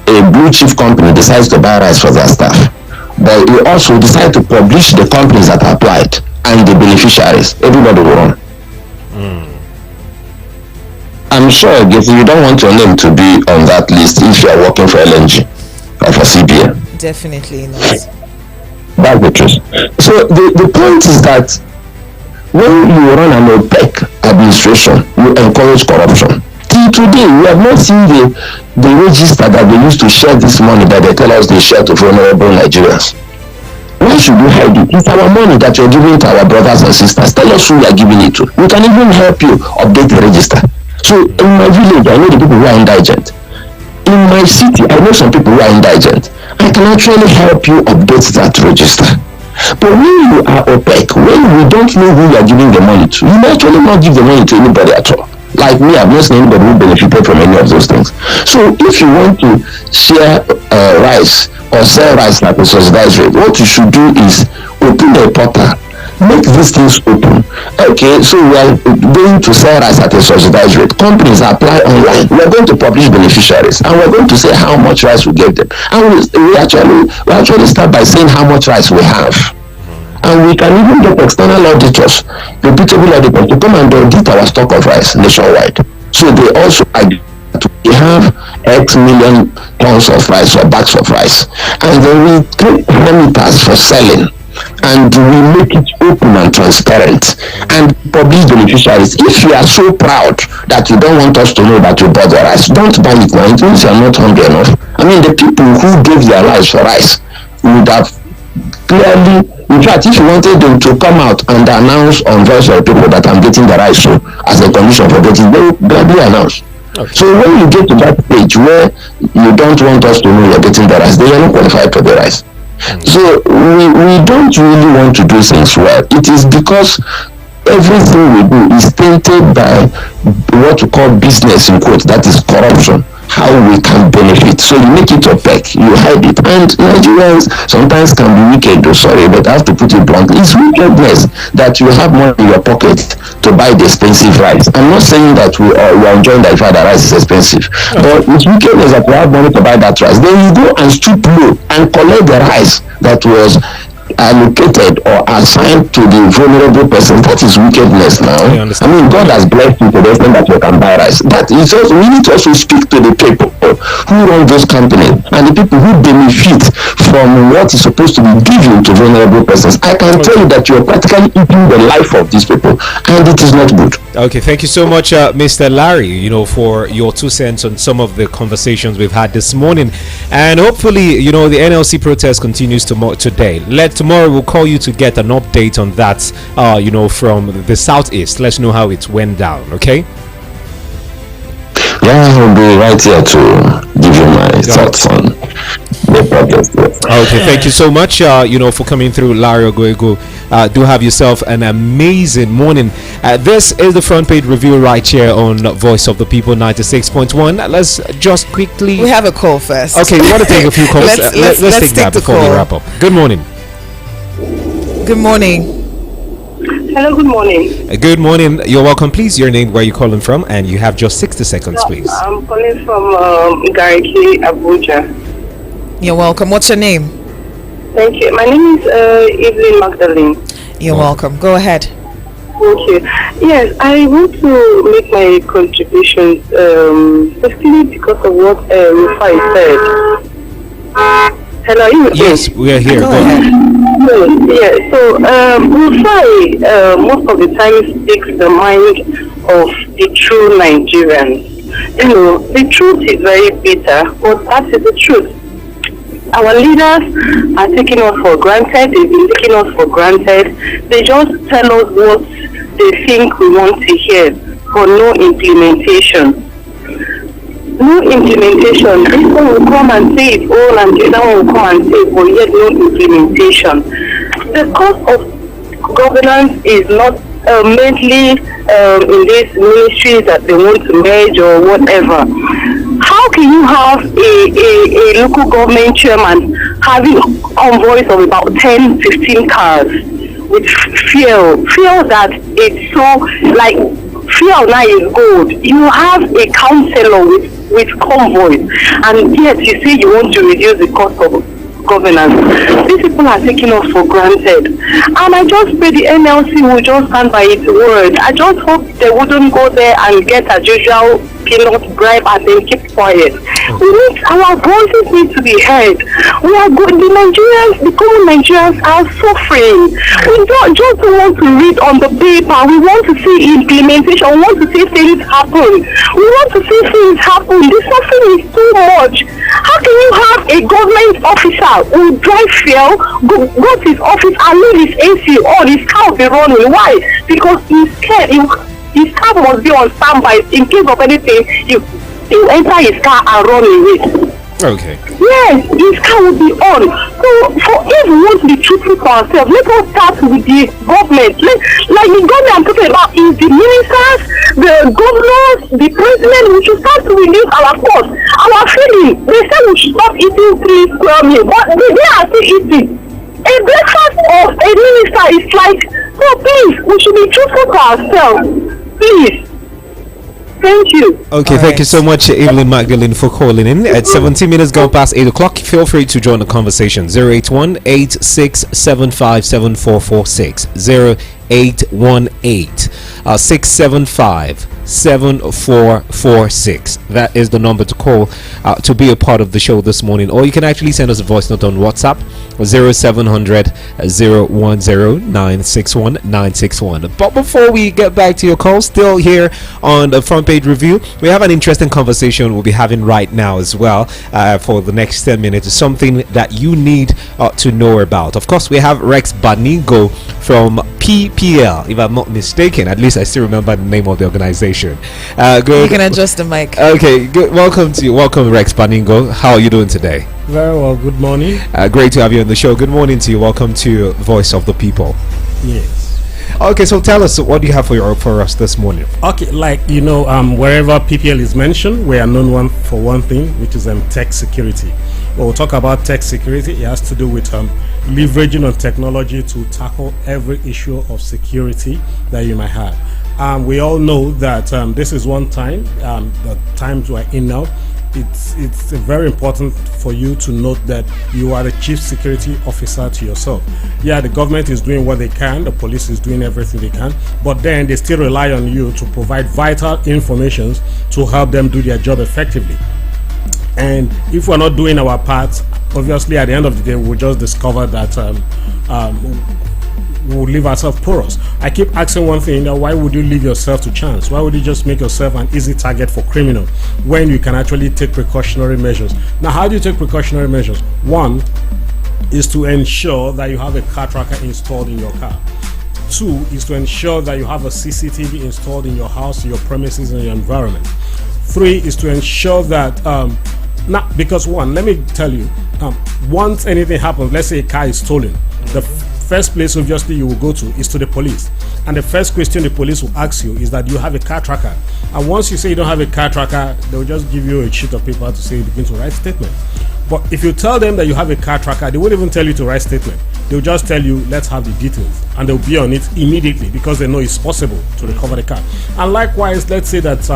a blue chip company decides to buy rice for their staff, but you also decide to publish the companies that applied and the beneficiaries, everybody will run. I'm sure if you don't want your name to be on that list if you are working for LNG or for CBN. Definitely not. That's the truth. So the point is that when you run an opaque administration, you encourage corruption. Till today, we have not seen the register that they used to share this money that they tell us they share to vulnerable Nigerians. Why should we hide it? It's our money that you're giving to our brothers and sisters. Tell us who you are giving it to. We can even help you update the register. So in my village, I know the people who are indigent. In my city, I know some people who are indigent. I can actually help you update that register. But when you are opaque, when we don't know who you are giving the money to, you actually not give the money to anybody at all. Like me, I've not seen anybody who benefited from any of those things. So if you want to share rice or sell rice like a subsidized rate, what you should do is open a portal. Make these things open. Okay, so we are going to sell rice at a subsidized rate. Companies apply online. We are going to publish beneficiaries, and we're going to say how much rice we gave them. And we actually start by saying how much rice we have. And we can even get external auditors, reputable auditors, to come and audit our stock of rice nationwide. So they also agree that we have X million tons of rice or bags of rice, and then we create parameters for selling. And we make it open and transparent and publish beneficiaries. If you are so proud that you don't want us to know that you bought the rice, don't buy it now. It means you are not hungry enough. I mean, the people who gave their lives for rice would have clearly, in fact, if you wanted them to come out and announce on voice of people that I'm getting the rice so as a condition for getting, they will gladly announce. Okay. So when you get to that stage where you don't want us to know you're getting the rice, they are not qualified for the rice. So we don't really want to do things well. It is because everything we do is tainted by what we call business in quotes, that is corruption. How we can benefit. So you make it opaque, you hide it, and Nigerians sometimes can be wicked. Sorry, but I have to put it bluntly. It's wickedness that you have money in your pocket to buy the expensive rice. I'm not saying that we are enjoying the fact that rice is expensive, but it's wickedness that we have money to buy that rice. Then you go and stoop low and collect the rice that was allocated or assigned to the vulnerable person. That is wickedness now. I mean, God has blessed you to the extent that you can buy rice. That is also, we need to also speak to the people who run those companies and the people who benefit from what is supposed to be given to vulnerable persons. I can tell you that you are practically eating the life of these people, and it is not good. Okay, thank you so much, Mr. Larry, for your 2 cents on some of the conversations we've had this morning. And hopefully, the NLC protest continues today. Tomorrow we'll call you to get an update on that, from the southeast. Let's know how it went down, okay? Yeah, I'll be right here to give you my thoughts on the protest. Okay, thank you so much, for coming through, Larry Ogoego. Do have yourself an amazing morning. This is the front page review right here on Voice of the People 96.1. Let's just quickly... We have a call first. Okay, we want to take a few calls. let's take that before we wrap up. Good morning. Good morning. Hello, good morning. Good morning. You're welcome. Please, your name, where you calling from, and you have just 60 seconds, please. I'm calling from Gariki, Abuja. You're welcome. What's your name? Thank you. My name is Evelyn Magdalene. You're welcome. Go ahead. Thank you. Yes, I want to make my contribution, especially because of what El-Rufai said. Hello, you Yes, we are here. Go Go ahead. Yeah, so Rufai most of the time speaks the mind of the true Nigerians. You know, the truth is very bitter, but that is the truth. Our leaders are taking us for granted. They've been taking us for granted. They just tell us what they think we want to hear, but no implementation. No implementation. This one will come and say it all, and the other one will come and say it, but yet no implementation. The cost of governance is not mainly in these ministries that they want to merge or whatever. How can you have a local government chairman having convoys of about 10, 15 cars with fuel that it's so like fuel now is gold. You have a councillor with convoys, and yet you say you want to reduce the cost of governance. These people are taking us for granted, and I just pray the NLC will just stand by its word. I just hope they wouldn't go there and get a usual peanut bribe and then keep quiet. Our voices need to be heard. We are good. The Nigerians, the common Nigerians are suffering. We don't just want to read on the paper. We want to see implementation. We want to see things happen. We want to see things happen. The suffering is too much. How can you have a government officer who drive fuel, go to his office and leave his AC on, his car will be running? Why? Because he's scared. His car must be on standby in case of anything. You enter his car and run away. Okay. Yes, his car will be on. So, if we want to be truthful to ourselves, let us start with the government. Like the government I'm talking about is the ministers, the governors, the president. We should start to reduce our costs, our feeling. They say we should stop eating 3 square meals, but they are still eating. A breakfast of a minister is like, so please, we should be truthful to ourselves. Please. Thank you. Okay, thank you so much, Evelyn Magdalene, for calling in. At 17 minutes gone past 8 o'clock, feel free to join the conversation. 081-8675-7446. 0818-675-7446. That is the number to call to be a part of the show this morning. Or you can actually send us a voice note on WhatsApp, 0700-010-961-961. But before we get back to your call, still here on the front page review, we have an interesting conversation we'll be having right now as well for the next 10 minutes. Something that you need to know about. Of course, we have Rex Baningo from PPL, if I'm not mistaken. At least I still remember the name of the organization. Good. You can adjust the mic. Okay, good. Welcome Rex Baningo. How are you doing today? Very well, good morning. Great to have you on the show. Good morning to you. Welcome to Voice of the People. Yes. Okay, so tell us, what do you have for us this morning? Okay, wherever PPL is mentioned, we are known for one thing, which is tech security. When we talk about tech security, it has to do with leveraging on technology to tackle every issue of security that you might have. We all know that this is one time, the times we're in now, it's very important for you to note that you are the chief security officer to yourself. Yeah, the government is doing what they can, the police is doing everything they can, but then they still rely on you to provide vital information to help them do their job effectively. And if we're not doing our part, obviously at the end of the day we'll just discover that we'll leave ourselves porous. I keep asking one thing, that why would you leave yourself to chance? Why would you just make yourself an easy target for criminal when you can actually take precautionary measures? Now, how do you take precautionary measures? One is to ensure that you have a car tracker installed in your car. Two is to ensure that you have a CCTV installed in your house, your premises, and your environment. Three is to ensure that because let me tell you, once anything happens, let's say a car is stolen, the first place obviously you will go to is to the police, and the first question the police will ask you is that you have a car tracker. And once you say you don't have a car tracker, they'll just give you a sheet of paper to say you begin to write statement. But if you tell them that you have a car tracker, they won't even tell you to write statement. They'll just tell you, let's have the details, and they'll be on it immediately because they know it's possible to recover the car. And likewise, let's say that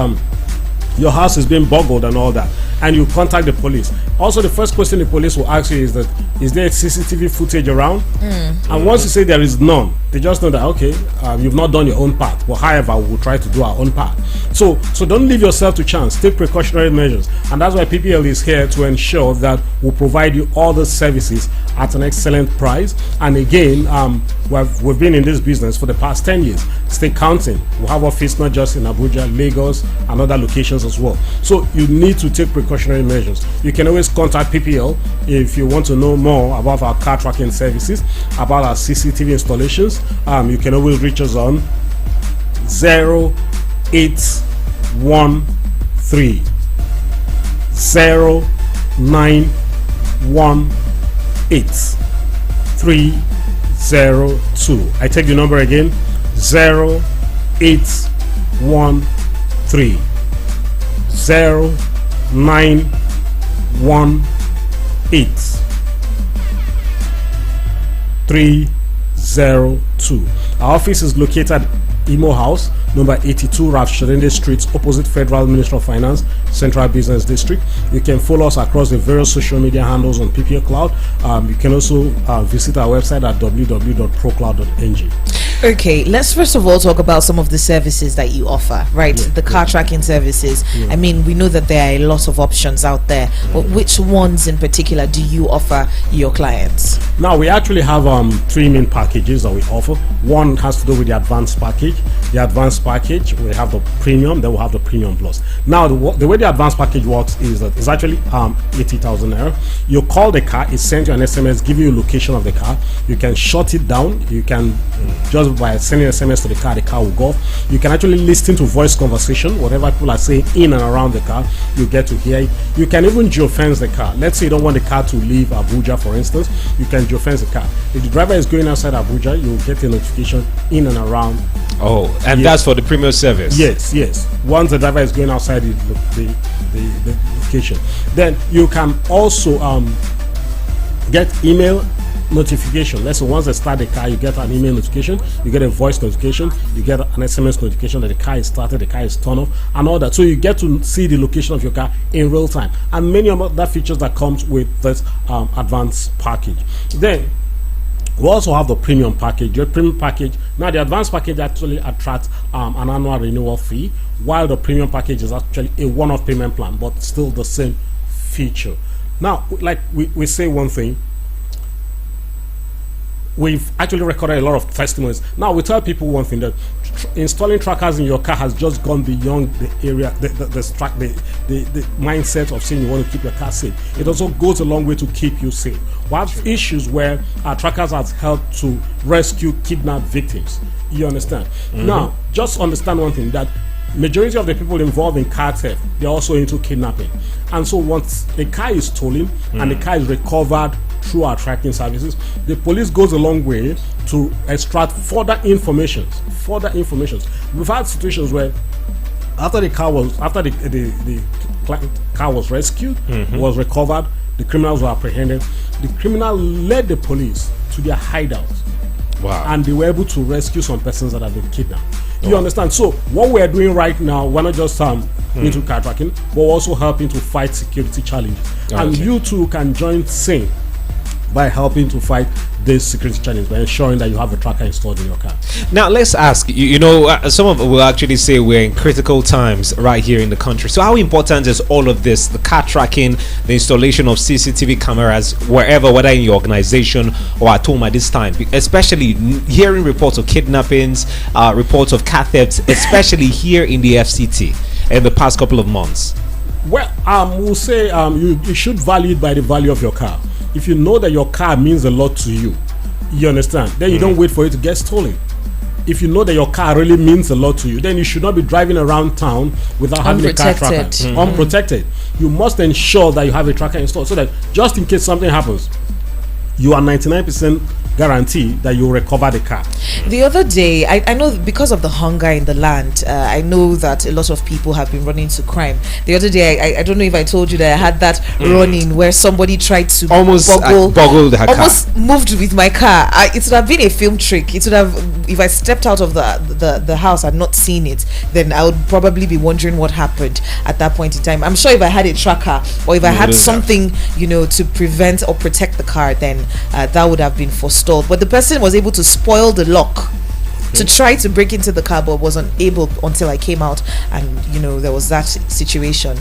your house is being burgled and all that, and you contact the police. Also, the first question the police will ask you is that, is there CCTV footage around? And once you say there is none, they just know that, okay, you've not done your own part. But however, we will try to do our own part. So don't leave yourself to chance. Take precautionary measures. And that's why PPL is here to ensure that we'll provide you all the services at an excellent price. And again, we've been in this business for the past 10 years. Stay counting. We have office not just in Abuja, Lagos, and other locations as well. So you need to take precautionary measures. You can always contact PPL if you want to know more about our car tracking services, about our CCTV installations. You can always reach us on 0813 0918 302. I take the number again, 0813 0918 302. Our office is located Imo House, number 82 Ralph Shirinde Street, opposite Federal Ministry of Finance, Central Business District. You can follow us across the various social media handles on PPL Cloud. You can also visit our website at www.procloud.ng. Okay, let's first of all talk about some of the services that you offer, right? The car tracking services. I mean, we know that there are a lot of options out there, but which ones in particular do you offer your clients? Now, we actually have 3 main packages that we offer. One has to do with the advanced package. The advanced package, we have the premium, then we'll have the premium plus. Now, the way the advanced package works is that it's actually 80,000 naira. You call the car, it sends you an SMS, give you a location of the car. You can shut it down. You can just by sending SMS to the car will go off. You can actually listen to voice conversation, whatever people are saying in and around the car, you get to hear it. You can even geofence the car. Let's say you don't want the car to leave Abuja, for instance, you can geofence the car. If the driver is going outside Abuja, you'll get a notification in and around. Oh, and that's for the premium service? Yes. Once the driver is going outside the location, then you can also get email notification. Let's say once they start the car, you get an email notification, you get a voice notification, you get an SMS notification that the car is started, the car is turned off, and all that. So you get to see the location of your car in real time, and many of the features that comes with this advanced package. Then we also have the premium package. Your premium package, now the advanced package actually attracts an annual renewal fee, while the premium package is actually a one-off payment plan, but still the same feature. Now, like we say one thing, we've actually recorded a lot of testimonies. Now we tell people one thing, that installing trackers in your car has just gone beyond the area, the mindset of saying you want to keep your car safe. It also goes a long way to keep you safe. We have issues where our trackers have helped to rescue kidnapped victims. You understand? Now, just understand one thing, that majority of the people involved in car theft, they're also into kidnapping. And so once the car is stolen and the car is recovered through our tracking services, the police goes a long way to extract further information. We've had situations where after the car was rescued, was recovered, the criminals were apprehended, the criminal led the police to their hideouts. Wow. And they were able to rescue some persons that have been kidnapped. You understand? So what we're doing right now, we're not just into car tracking, but we're also helping to fight security challenges. And you too can join SING by helping to fight this security challenge, by ensuring that you have a tracker installed in your car. Now let's ask, some of will actually say we're in critical times right here in the country. So how important is all of this, the car tracking, the installation of CCTV cameras wherever, whether in your organization or at home at this time, especially hearing reports of kidnappings, reports of car thefts, especially here in the FCT in the past couple of months? Well, we'll say you should value it by the value of your car. If you know that your car means a lot to you, you understand, then you don't wait for it to get stolen. If you know that your car really means a lot to you, then you should not be driving around town without having a car tracker. Unprotected. You must ensure that you have a tracker installed, so that just in case something happens, you are 99% guarantee that you'll recover the car. The other day, I know because of the hunger in the land, I know that a lot of people have been running to crime. The other day, I don't know if I told you that I had that running where somebody tried to boggle the car. Almost moved with my car. It would have been a film trick. It would have, if I stepped out of the house and not seen it, then I would probably be wondering what happened at that point in time. I'm sure if I had a tracker or if I had something, to prevent or protect the car, then that would have been forestalled. But the person was able to spoil the lock to try to break into the car, but wasn't able until I came out, and there was that situation.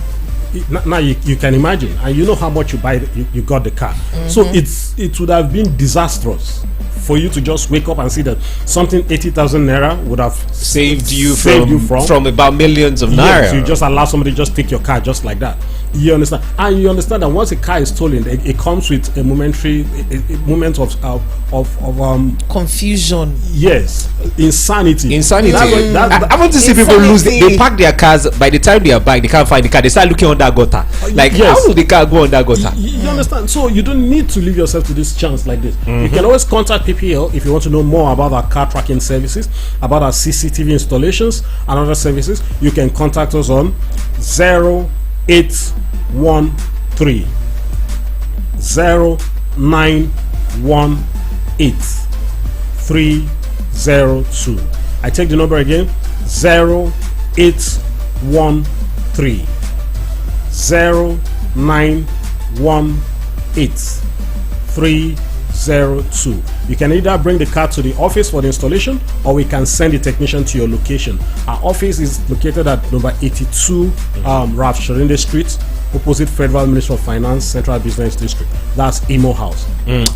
Now you can imagine, and you know how much you got the car. So it would have been disastrous for you to just wake up and see that something 80,000 naira would have saved you from about millions of naira. Yes, you just allow somebody to just take your car just like that. You understand? And you understand that once a car is stolen, it comes with a momentary moment of confusion. Yes, insanity. I want to see people lose. They park their cars. By the time they are back, they can't find the car. They start looking under gutter. How will the car go under gutter? You understand? So you don't need to leave yourself to this chance like this. You can always contact PPL if you want to know more about our car tracking services, about our CCTV installations and other services. You can contact us on 0813 0918 302. I take the number again, 0813 0918 302. You can either bring the car to the office for the installation, or we can send the technician to your location. Our office is located at number 82 Ralph Shirinde Street, opposite Federal Ministry of Finance, Central Business District. That's Imo House.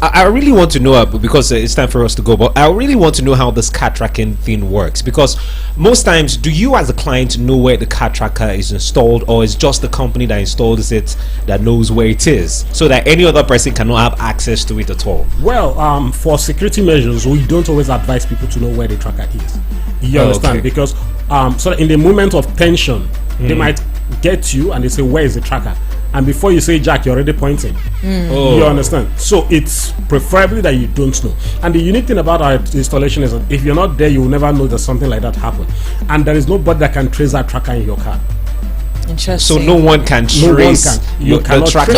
I really want to know, because it's time for us to go, but I really want to know how this car tracking thing works, because most times, do you as a client know where the car tracker is installed, or is just the company that installs it that knows where it is, so that any other person cannot have access to it at all? Well, for security measures, we don't always advise people to know where the tracker is. You understand? Because so in the moment of tension, they might get you and they say, where is the tracker? And before you say Jack, you're already pointing. You understand? So it's preferably that you don't know. And the unique thing about our installation is that if you're not there, you will never know that something like that happened. And there is nobody that can trace that tracker in your car. Interesting. So no one can trace no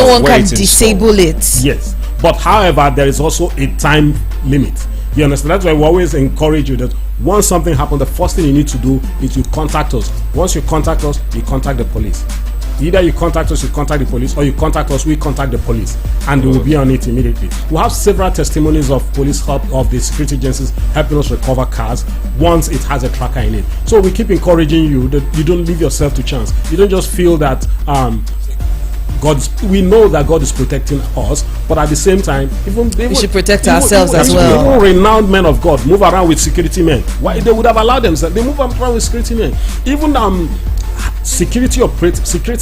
one can disable it. Yes. But however, there is also a time limit. You understand? That's why we always encourage you that once something happens, the first thing you need to do is you contact us. Once you contact us, you contact the police. Either you contact us, you contact the police, or you contact us, we contact the police, and they will be on it immediately. We have several testimonies of police help, of the security agencies helping us recover cars once it has a tracker in it. So we keep encouraging you that you don't leave yourself to chance. You don't just feel that we know that God is protecting us, but at the same time, we should protect ourselves as well. Even renowned men of God move around with security men. Why they would have allowed themselves? They move around with security men. Even security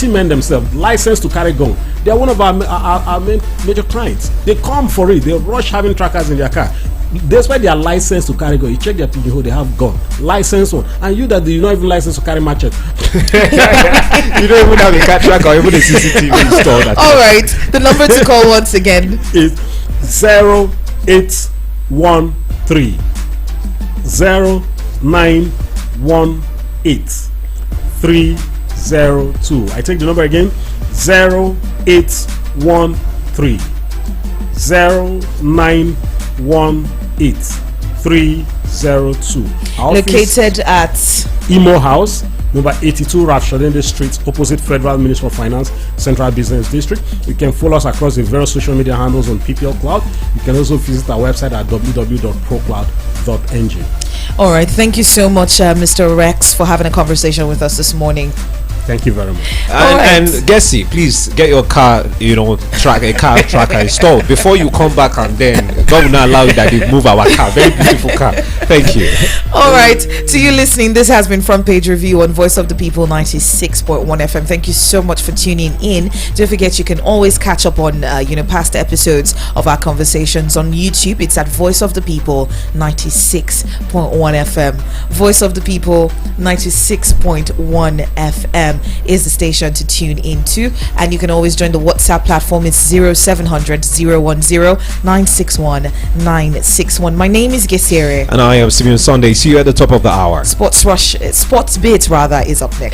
men themselves, licensed to carry gun. They are one of our major clients. They come for it. They rush having trackers in their car. That's why they are licensed to carry gun. You check their pigeonhole, they have gun, licensed one. And you that you're not even licensed to carry machete. You don't even have a car tracker or even a CCTV installed. All right, the number to call once again is 0813 0918 302. I take the number again, 0813 0918 302. Located at Imo House, number 82 Ralph Shirinde Street, opposite Federal Ministry of Finance, Central Business District. You can follow us across the various social media handles on PPL Cloud. You can also visit our website at www.procloud.ng. All right, thank you so much, Mr. Rex, for having a conversation with us this morning. Thank you very much. And Gessie, please get your car, car tracker installed before you come back, and then God will not allow you that they move our car. Very beautiful car. Thank you. All right, to you listening, this has been Front Page Review on Voice of the People 96.1 FM. Thank you so much for tuning in. Don't forget, you can always catch up on past episodes of our conversations on YouTube. It's at Voice of the People 96.1 FM. Voice of the People 96.1 FM is the station to tune into, and you can always join the WhatsApp platform. It's 0700 010 961 961. My name is Gesere. And I am Simeon Sunday. See you at the top of the hour. Sports Bit rather is up next.